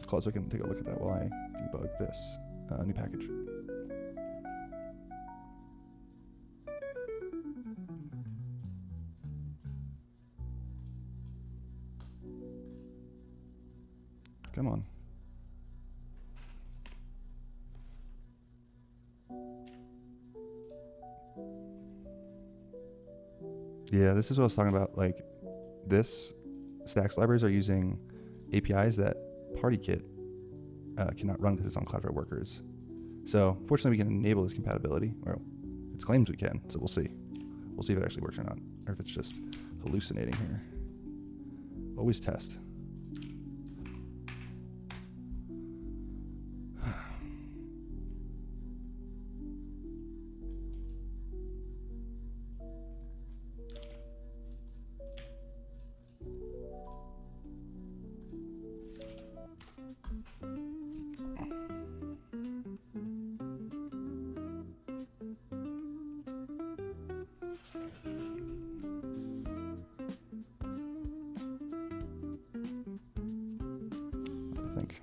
Claude, so I can take a look at that while I debug this new package. Come on. Yeah, this is what I was talking about. Like, this Stacks libraries are using APIs that PartyKit cannot run because it's on Cloudflare Workers. So, fortunately, we can enable this compatibility. Well, it claims we can, so we'll see. We'll see if it actually works or not, or if it's just hallucinating here. Always test. I think.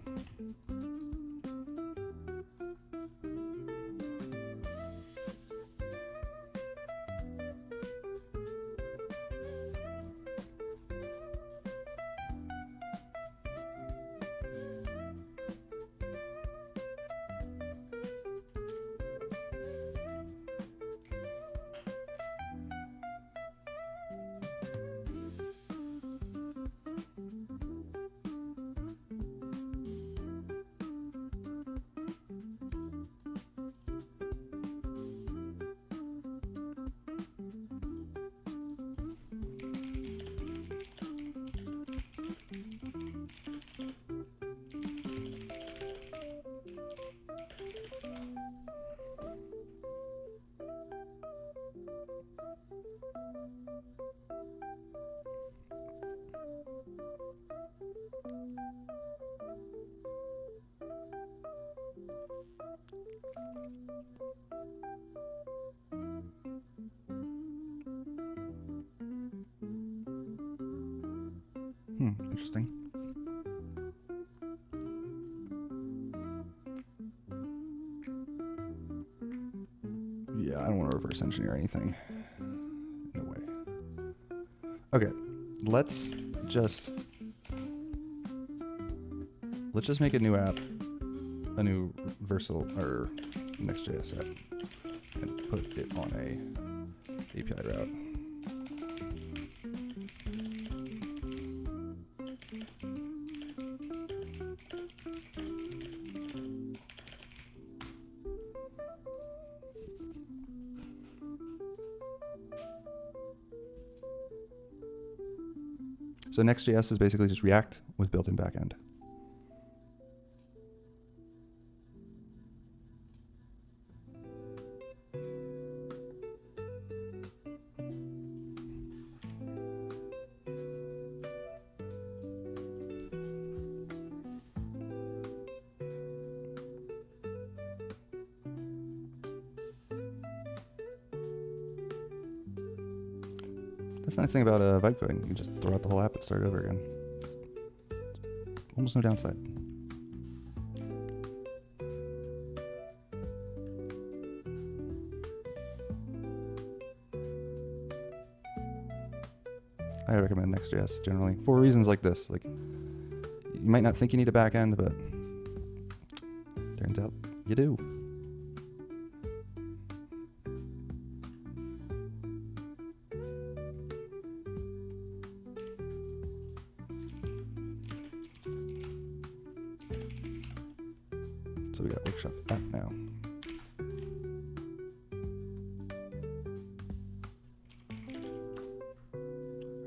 Interesting. Yeah, I don't want to reverse engineer anything. No way. Okay, let's just make a new app, a new versatile or Next.js app, and put it on a API route. So Next.js is basically just React with built-in backend. That's the nice thing about Vibecoding. You can just throw out the whole app and start over again. Almost no downside. I recommend Next.js generally for reasons like this. Like, you might not think you need a backend, but turns out you do. So we got Workshop app now.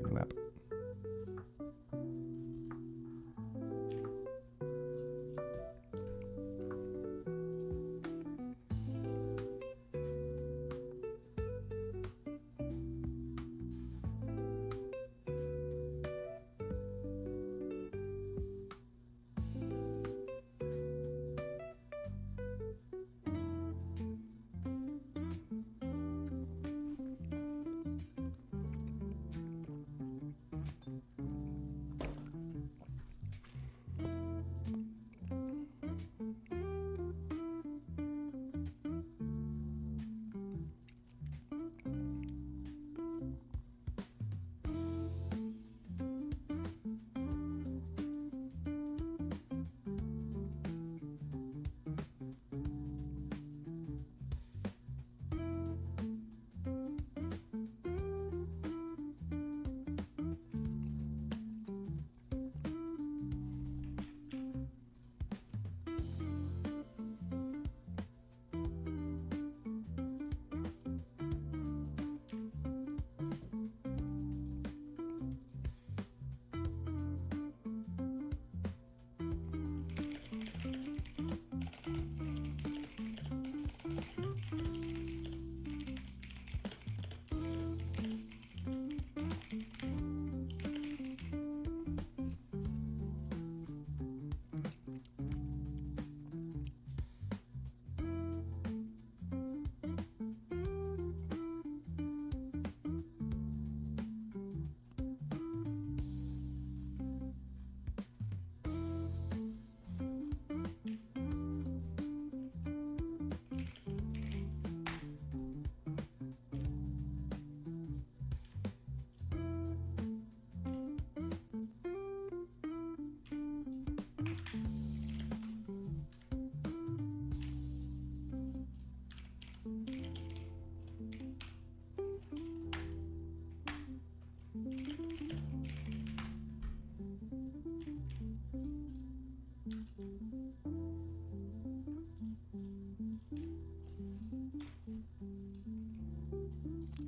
Our new app.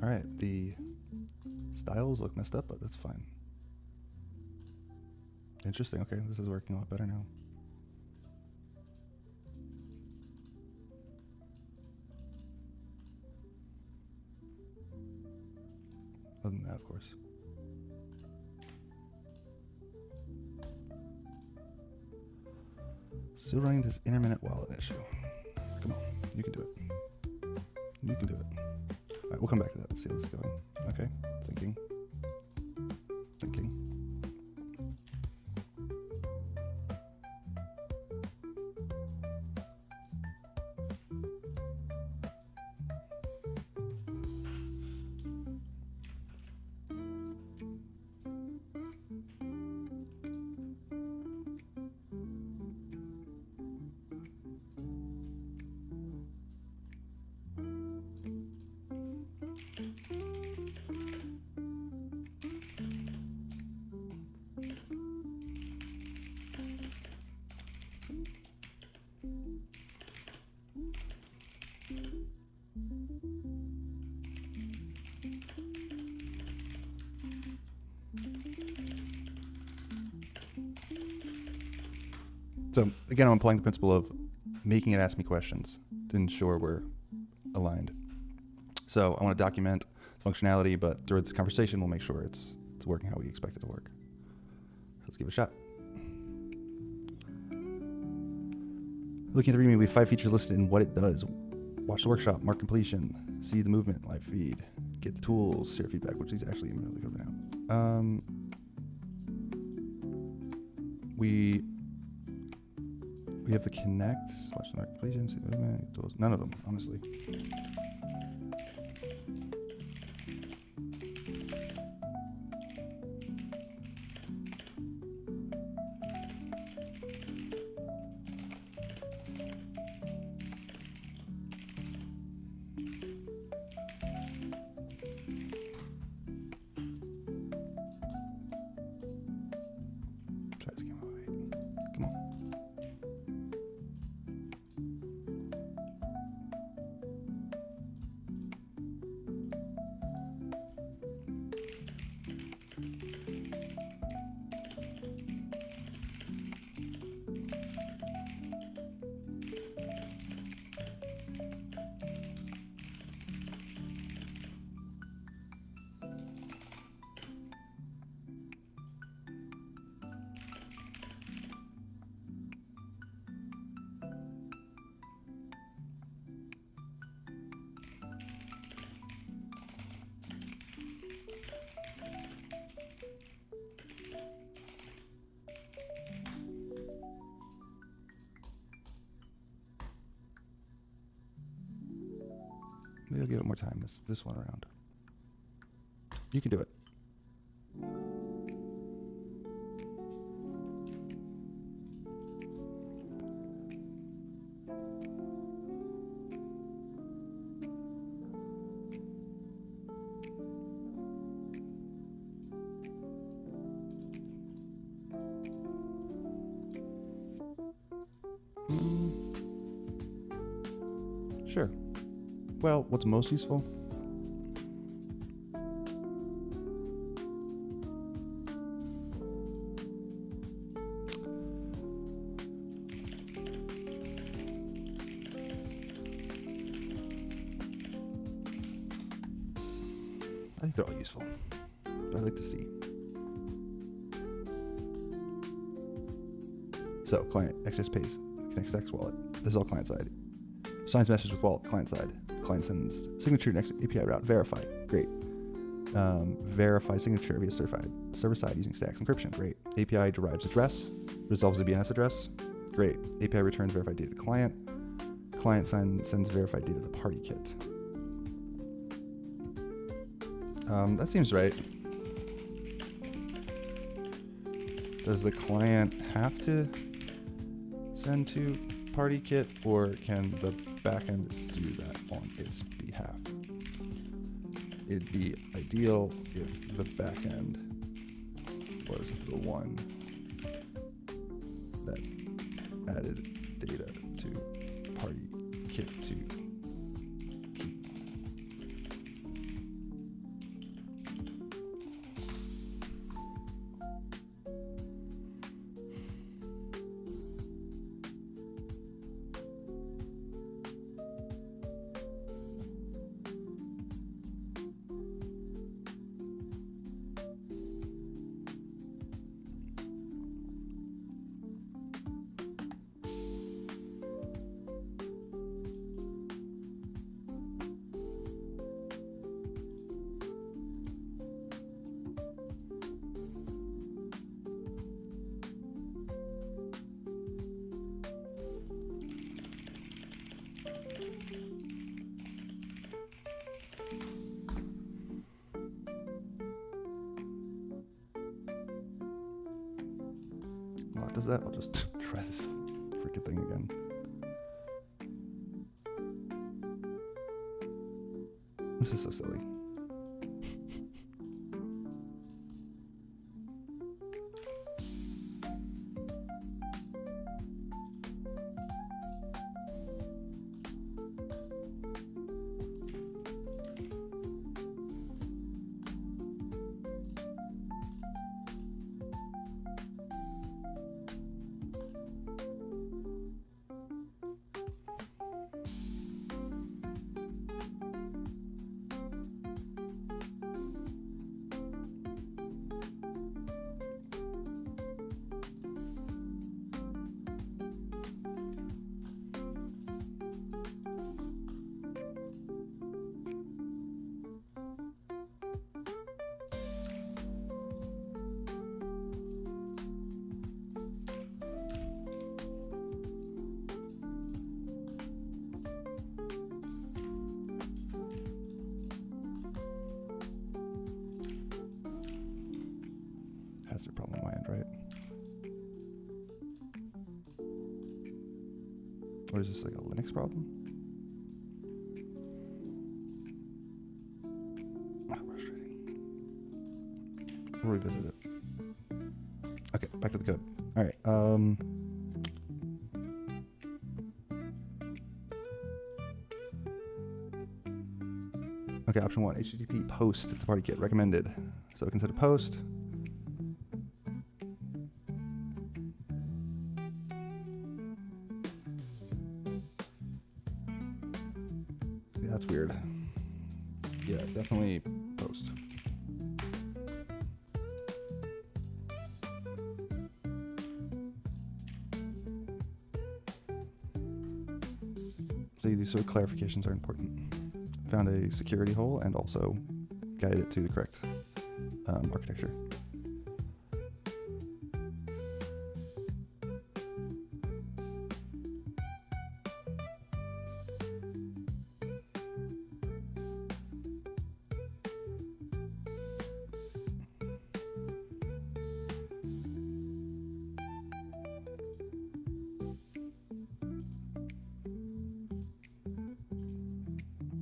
All right, the styles look messed up, but that's fine. Interesting. Okay, this is working a lot better now. Other than that, of course. Still running this intermittent wallet issue. Come on, you can do it. You can do it. All right, we'll come back to that. Let's see how this is going. Okay, thinking. So again, I'm applying the principle of making it ask me questions to ensure we're aligned. So I want to document functionality, but through this conversation, we'll make sure it's working how we expect it to work. Let's give it a shot. Looking at the README, we have 5 features listed and what it does. Watch the workshop, mark completion, see the movement, live feed, get the tools, share feedback, which is actually immediately covered now. We have the connects, watch the mark completion, see the movement, tools. None of them, honestly. Try this again. Wait. Come on. Maybe I'll give it more time this one around. You can do it. Sure. Well, what's most useful? I think they're all useful, but I'd like to see. So, client, access pays, connects to X wallet. This is all client side. Signs message with wallet, client side. Client sends signature next API route, verify, great. Verify signature via certified. Server side using stacks encryption, great. API derives address, resolves the DNS address, great. API returns verified data to client. Client sends verified data to party kit. That seems right. Does the client have to send to party kit, or can the backend do that on its behalf? It'd be ideal if the backend was the one that added data to party kit to keep. Well, it does that. I'll just try this freaking thing again. This is so silly. has to be a problem on my end, right? Or is this like a Linux problem? Oh, frustrating. We'll revisit it. Okay, back to the code. All right. Okay, option 1, HTTP post. It's a party kit recommended. So we can set a post. Yeah, that's weird. Yeah, definitely post. So these sort of clarifications are important. Found a security hole and also guided it to the correct architecture.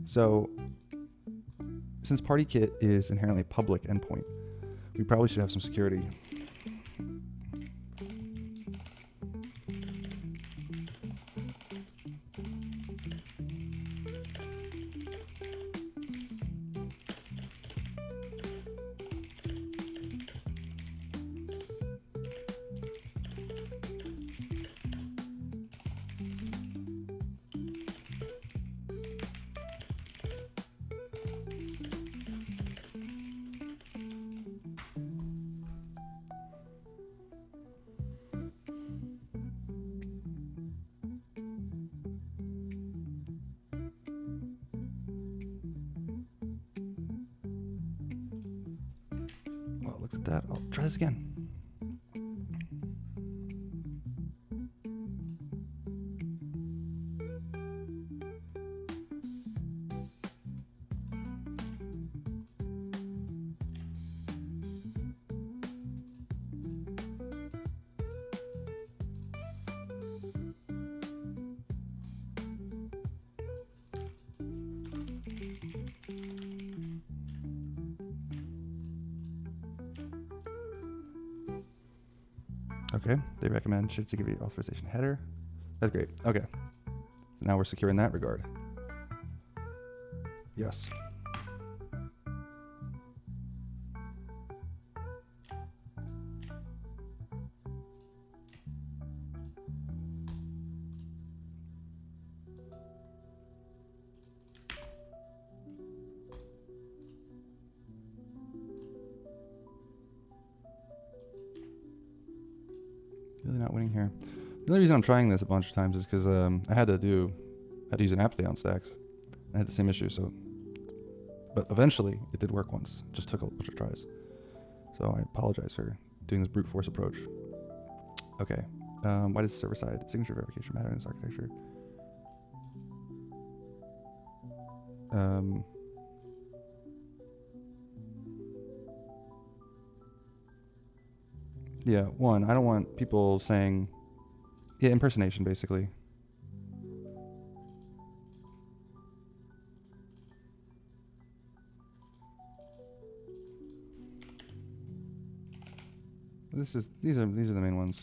So since PartyKit is inherently a public endpoint, we probably should have some security. Well, look at that. I'll try this again. Okay, they recommend should security authorization header. That's great. Okay, so now we're secure in that regard. Yes. Really not winning here. The only reason I'm trying this a bunch of times is because I had to use an app on stacks. I had the same issue, but eventually it did work once. Just took a bunch of tries. So I apologize for doing this brute force approach. Okay, why does server-side signature verification matter in this architecture? Yeah, one, I don't want people saying, yeah, impersonation, basically. These are the main ones.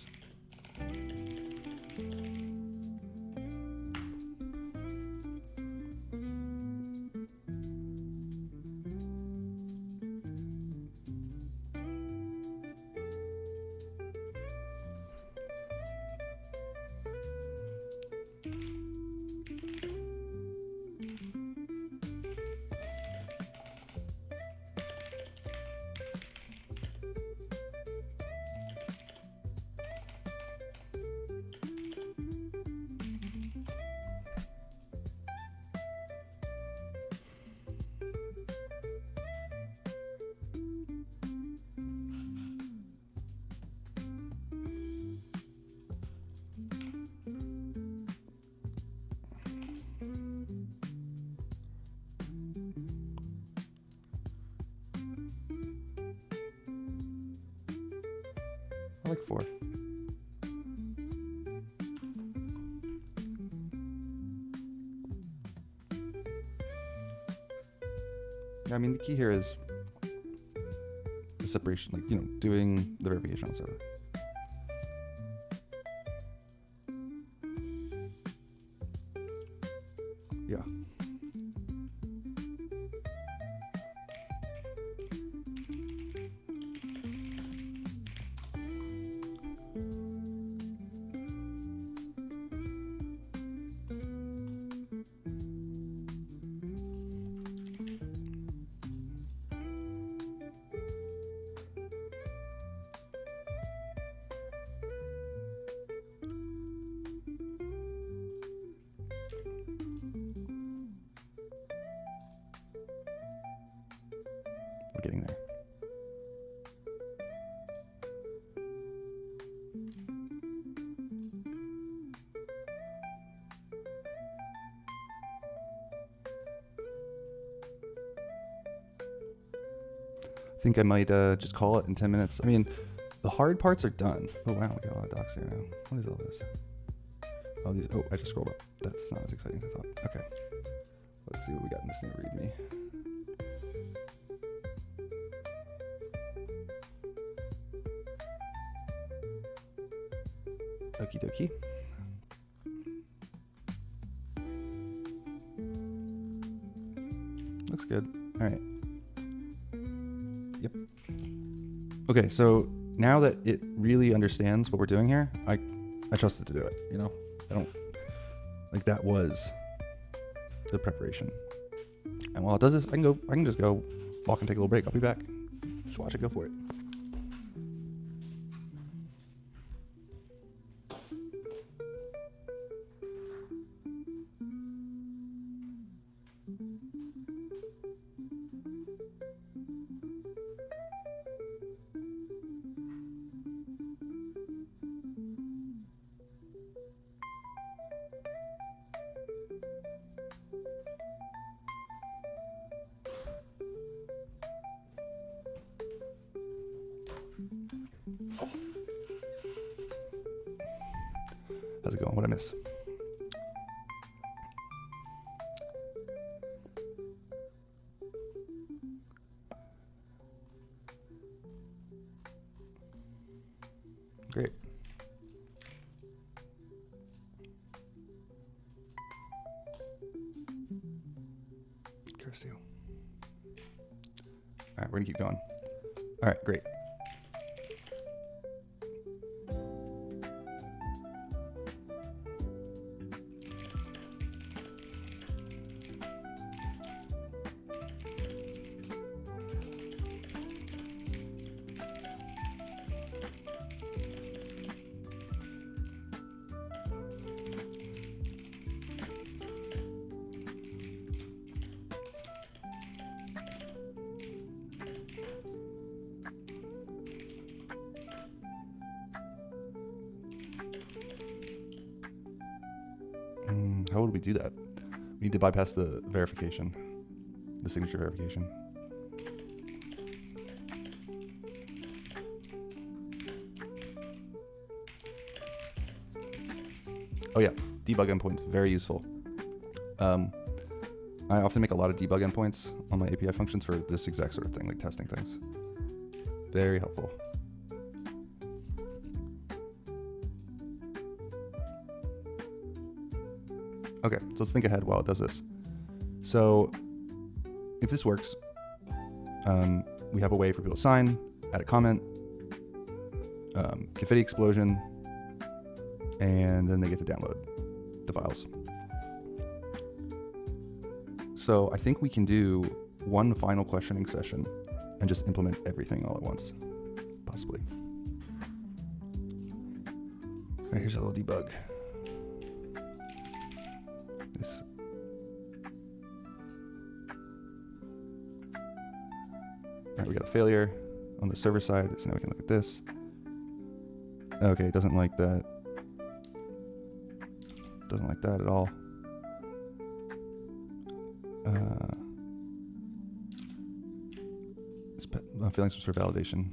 I like 4. Yeah, I mean, the key here is the separation, like, doing the verification on the server. Yeah. We're getting there. I think I might just call it in 10 minutes. I mean, the hard parts are done. Oh wow, we got a lot of docs here now. What is all this? Oh, these. Oh, I just scrolled up. That's not as exciting as I thought. Okay, let's see what we got in this new README. Okie dokie. Looks good. All right. Yep. Okay, so now that it really understands what we're doing here, I trust it to do it. I don't like that was the preparation. And while it does this, I can just go walk and take a little break. I'll be back. Just watch it go for it. How's it going? What'd I miss? Great. Curse you. All right, we're gonna keep going. All right, great. How would we do that? We need to bypass the verification, the signature verification. Oh yeah, debug endpoints, very useful. I often make a lot of debug endpoints on my API functions for this exact sort of thing, like testing things. Very helpful. Okay, so let's think ahead while it does this. So if this works, we have a way for people to sign, add a comment, confetti explosion, and then they get to download the files. So I think we can do one final questioning session and just implement everything all at once, possibly. All right, here's a little debug. This. All right, we got a failure on the server side, so now we can look at this. Okay, it doesn't like that. Doesn't like that at all. I'm feeling some sort of validation.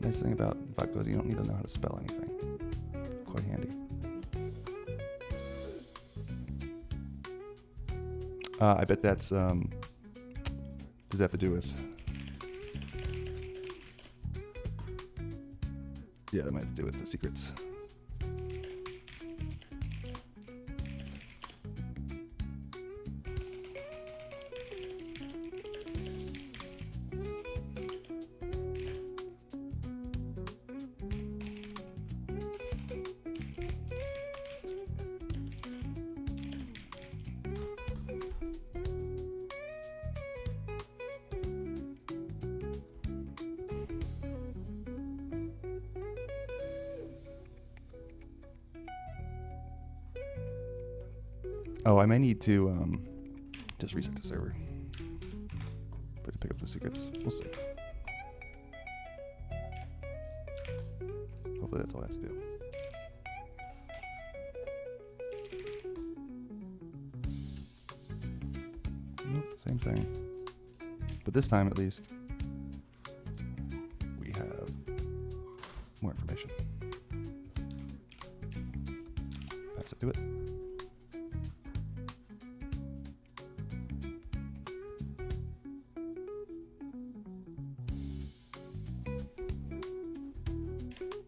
Nice thing about Vibecoding, you don't need to know how to spell anything. Quite handy. I bet that's, does that have to do with, yeah, that might have to do with the secrets. Oh, I may need to just reset the server for it to pick up the secrets. We'll see. Hopefully that's all I have to do. Nope, same thing. But this time, at least, we have more information. That's it. Do it.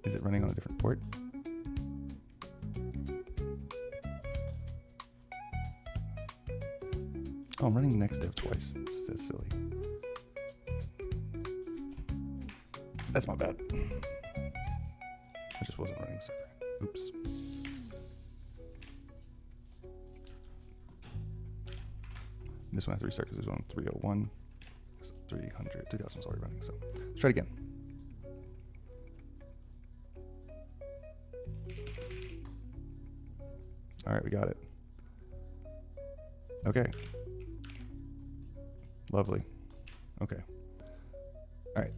Is it running on a different port? Oh, I'm running next dev twice. That's silly. That's my bad. I just wasn't running the server. Oops. This one I have to restart because it was on 301. 300. 2000 was already running, so let's try it again. All right, we got it. Okay. Lovely. Okay. All right.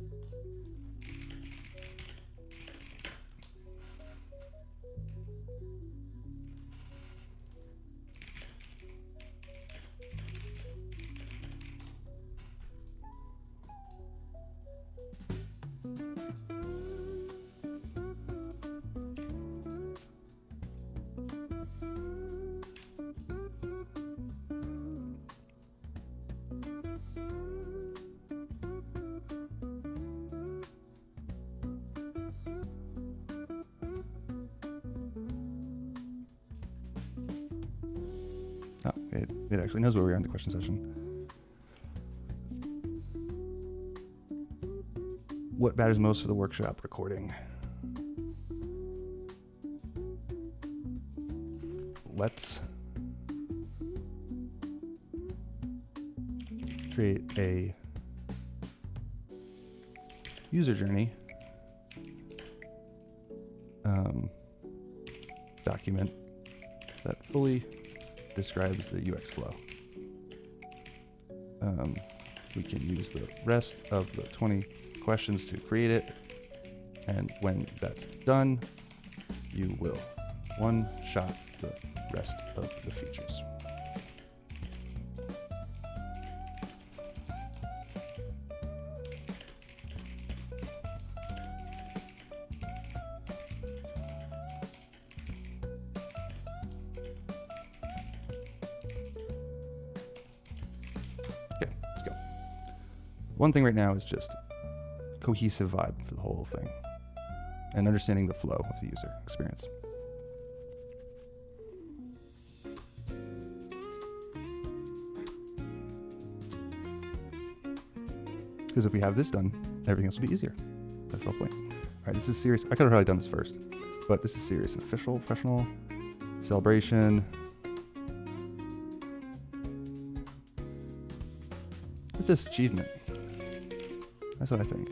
Oh, it actually knows where we are in the question session. What matters most for the workshop recording? Let's create a user journey document that fully describes the UX flow. We can use the rest of the 20 questions to create it, and when that's done, you will one-shot the rest of the features. Okay, let's go. One thing right now is just cohesive vibe for the whole thing and understanding the flow of the user experience. Because if we have this done, everything else will be easier. That's the whole point. All right, this is serious. I could have probably done this first, but this is serious. Official, professional, celebration. What's this achievement? That's what I think.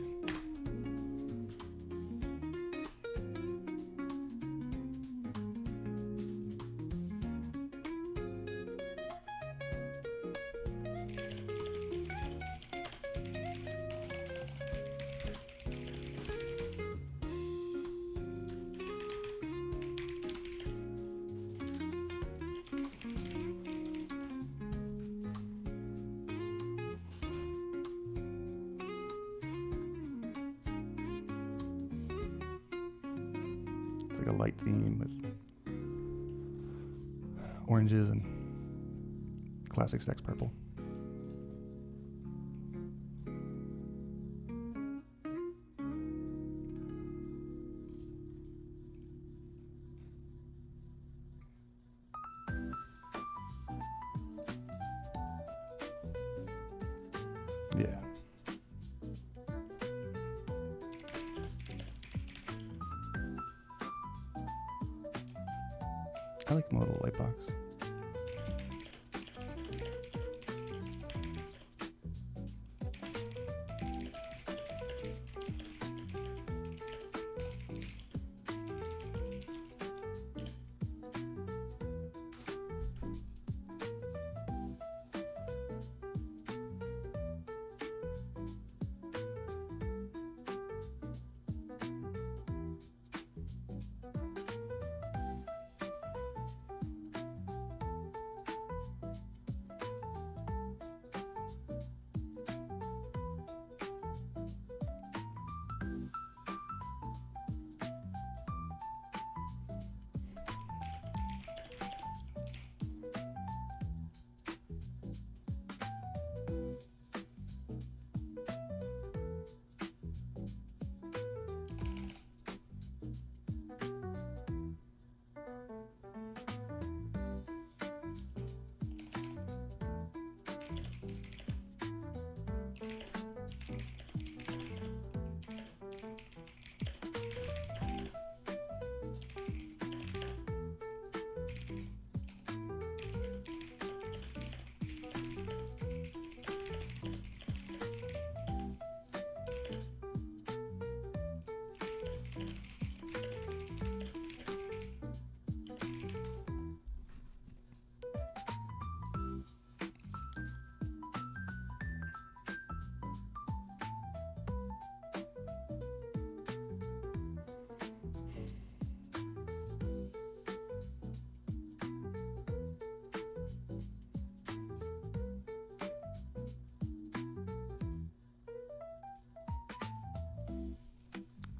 It's like a light theme with oranges and classic sex purple. Yeah. I like modal light box.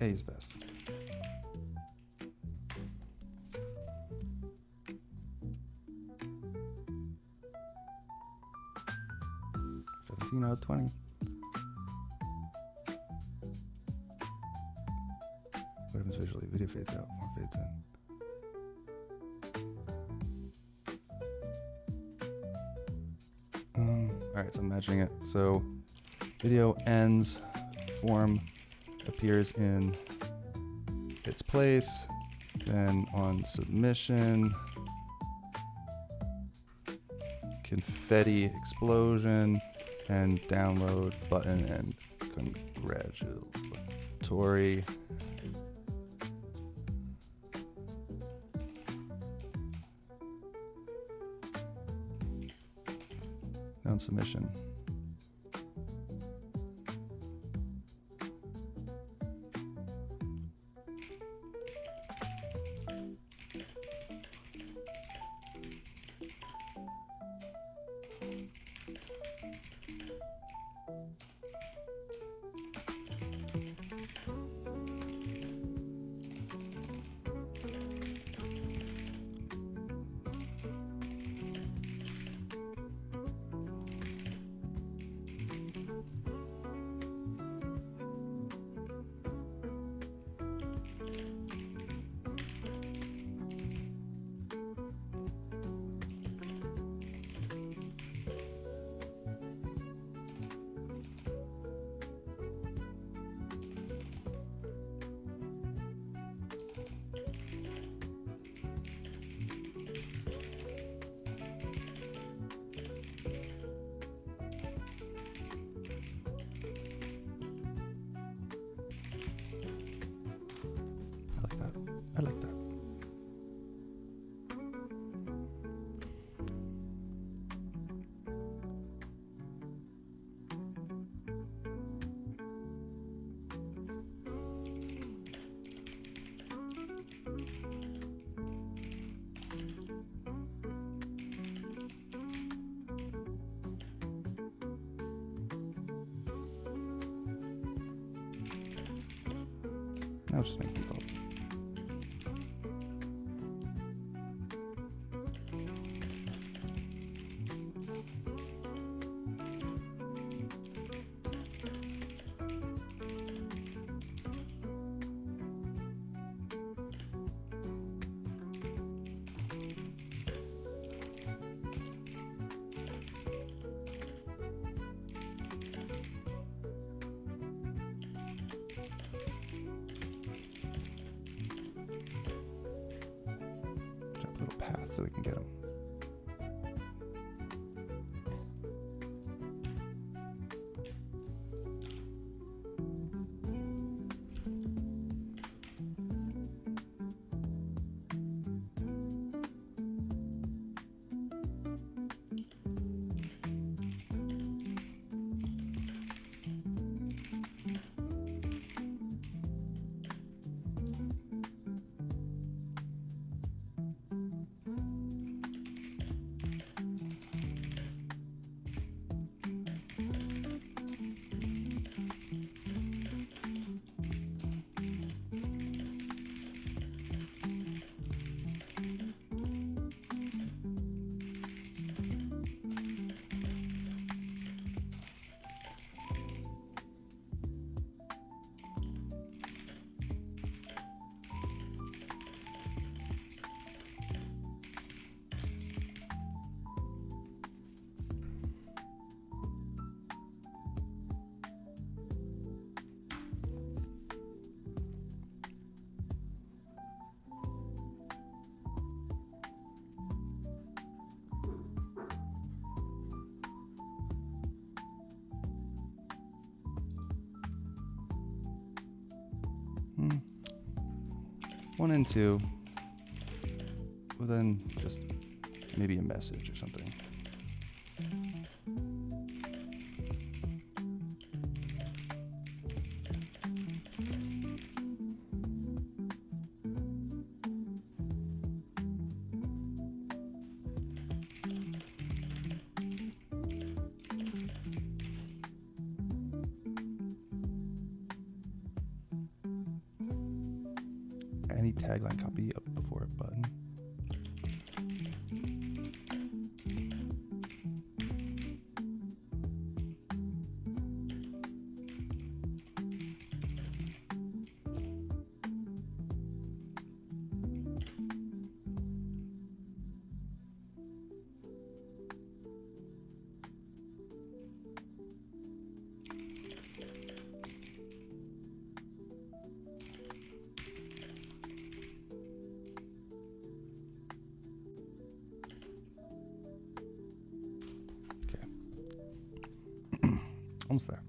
A is best. Out of 20. What happens visually? Video fades out, more fades in. Alright, so I'm imagining it. So video ends, form appears in its place, then on submission, confetti explosion, and download button and congratulatory. Down submission. I like that. I'll just make default. path so we can get him. One and two. Well, then just maybe a message or something. Any tagline copy up before a button. Almost there.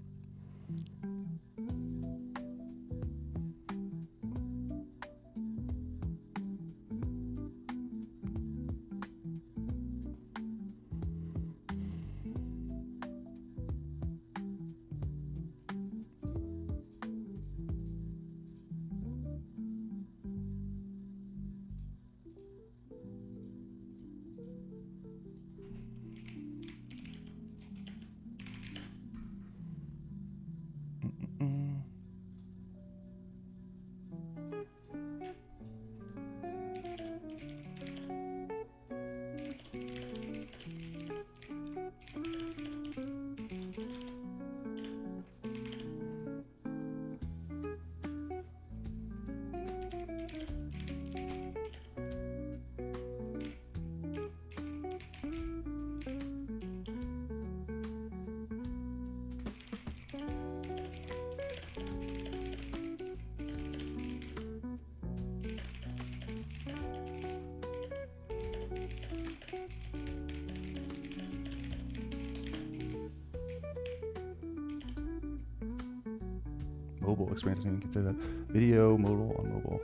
Mobile experience, I can even consider that. Video, mobile, on mobile.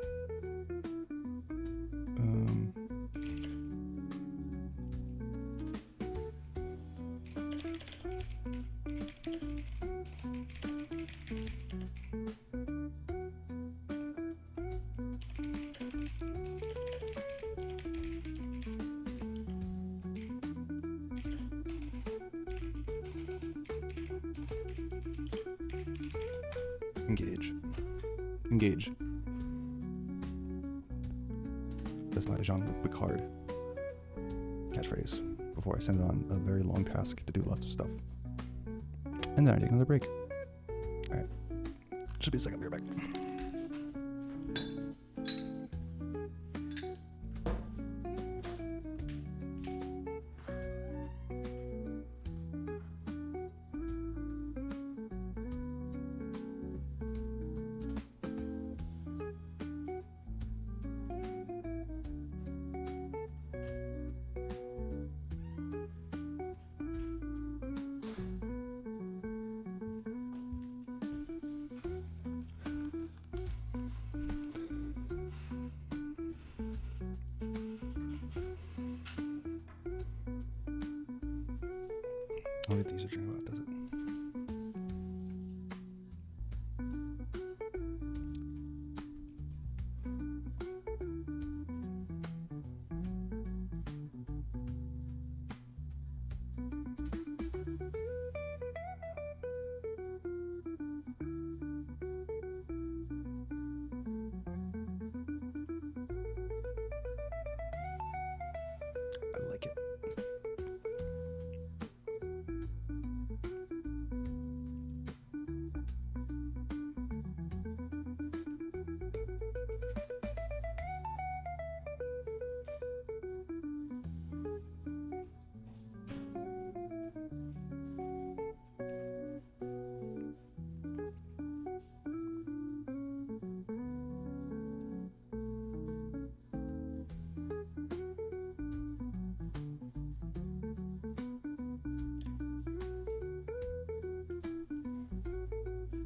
Engage. Engage. That's my Jean Picard catchphrase before I send it on a very long task to do lots of stuff. And then I take another break. Alright. Should be a second, I'll be right back. I wonder if these are turning out, does it? I like it.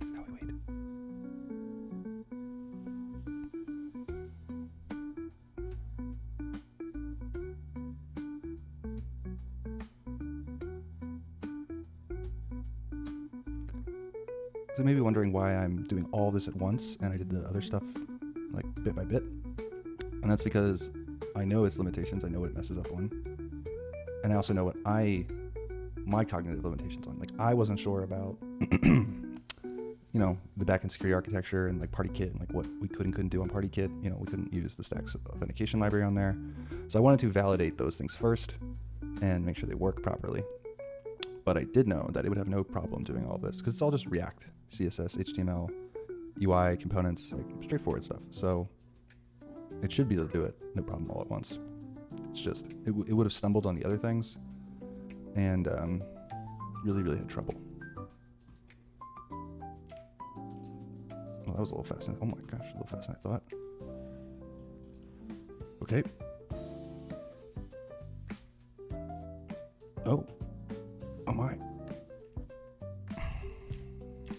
Now we wait. So maybe wondering why I'm doing all this at once and I did the other stuff like bit by bit. And that's because I know its limitations. I know what it messes up on. And I also know what my cognitive limitations on. Like I wasn't sure about, you know, the backend security architecture and like PartyKit and like what we could and couldn't do on PartyKit. You know, we couldn't use the Stacks authentication library on there. So I wanted to validate those things first and make sure they work properly. But I did know that it would have no problem doing all this because it's all just React, CSS, HTML, UI, components, like straightforward stuff. So it should be able to do it, no problem all at once. It's just, it would have stumbled on the other things and really, really had trouble. Well, that was a little faster. Oh my gosh, a little faster than I thought. Okay. Oh. Oh my.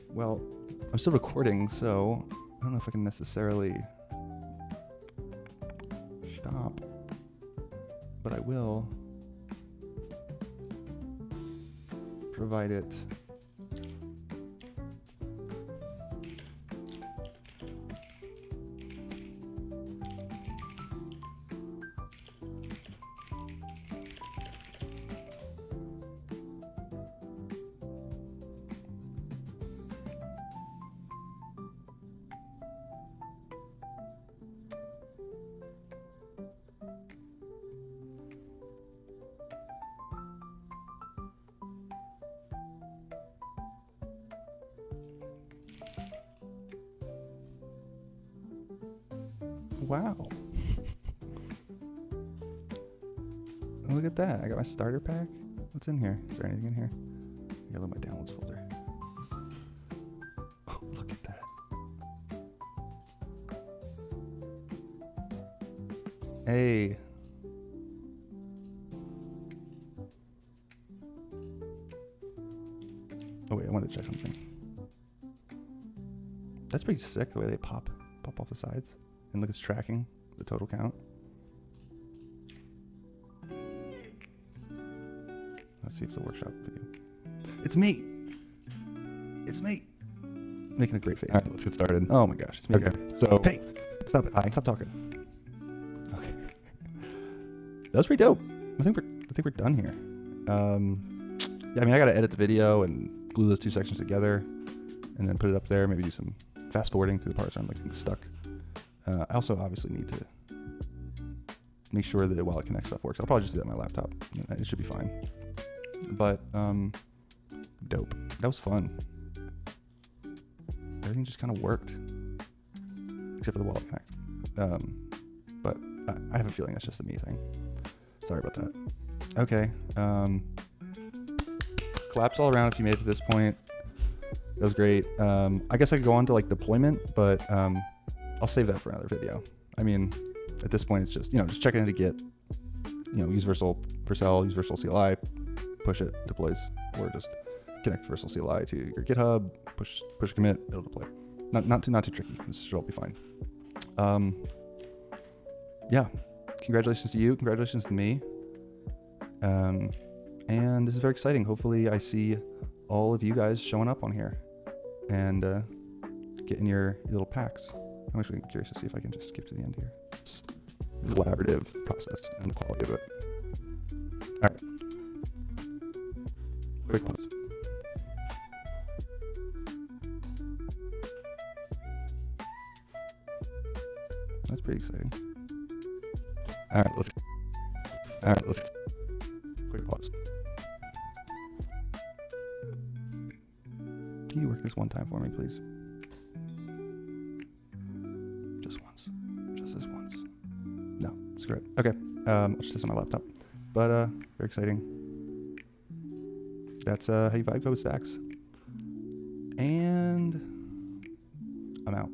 Well, I'm still recording, so I don't know if I can necessarily stop, but I will provide it. Wow. Look at that. I got my starter pack. What's in here? Is there anything in here? I gotta look at my downloads folder. Oh, look at that. Hey. Oh wait, I wanted to check something. That's pretty sick the way they pop off the sides. And look, it's tracking the total count. Let's see if the workshop video. It's me! It's me! Making a great face. All right, let's get started. Oh my gosh, it's me. Okay, so hey, stop it. Hi, stop talking. Okay, that was pretty dope. I think we're done here. Yeah, I mean, I gotta edit the video and glue those two sections together, and then put it up there. Maybe do some fast forwarding through the parts where I'm like stuck. I also obviously need to make sure that while it connects stuff works. I'll probably just do that on my laptop. It should be fine. But dope. That was fun. Everything just kind of worked, except for the wallet connect. But I have a feeling that's just a me thing. Sorry about that. Okay. Claps all around if you made it to this point. That was great. I guess I could go on to like deployment, but I'll save that for another video. I mean, at this point, it's just, just checking into Git, use Vercel, use Vercel CLI, push it, deploys, or just connect Vercel CLI to your GitHub, push commit, it'll deploy. Not too tricky. This should all be fine. Yeah, congratulations to you. Congratulations to me. And this is very exciting. Hopefully I see all of you guys showing up on here and getting your little packs. I'm actually curious to see if I can just skip to the end here. It's a collaborative process and the quality of it. All right. Quick pause. That's pretty exciting. All right, let's quick pause. Can you work this one time for me, please? Just once. Just this once. No, screw it. Okay. I'll just do this on my laptop. But very exciting. That's how you vibe code with stacks. And I'm out.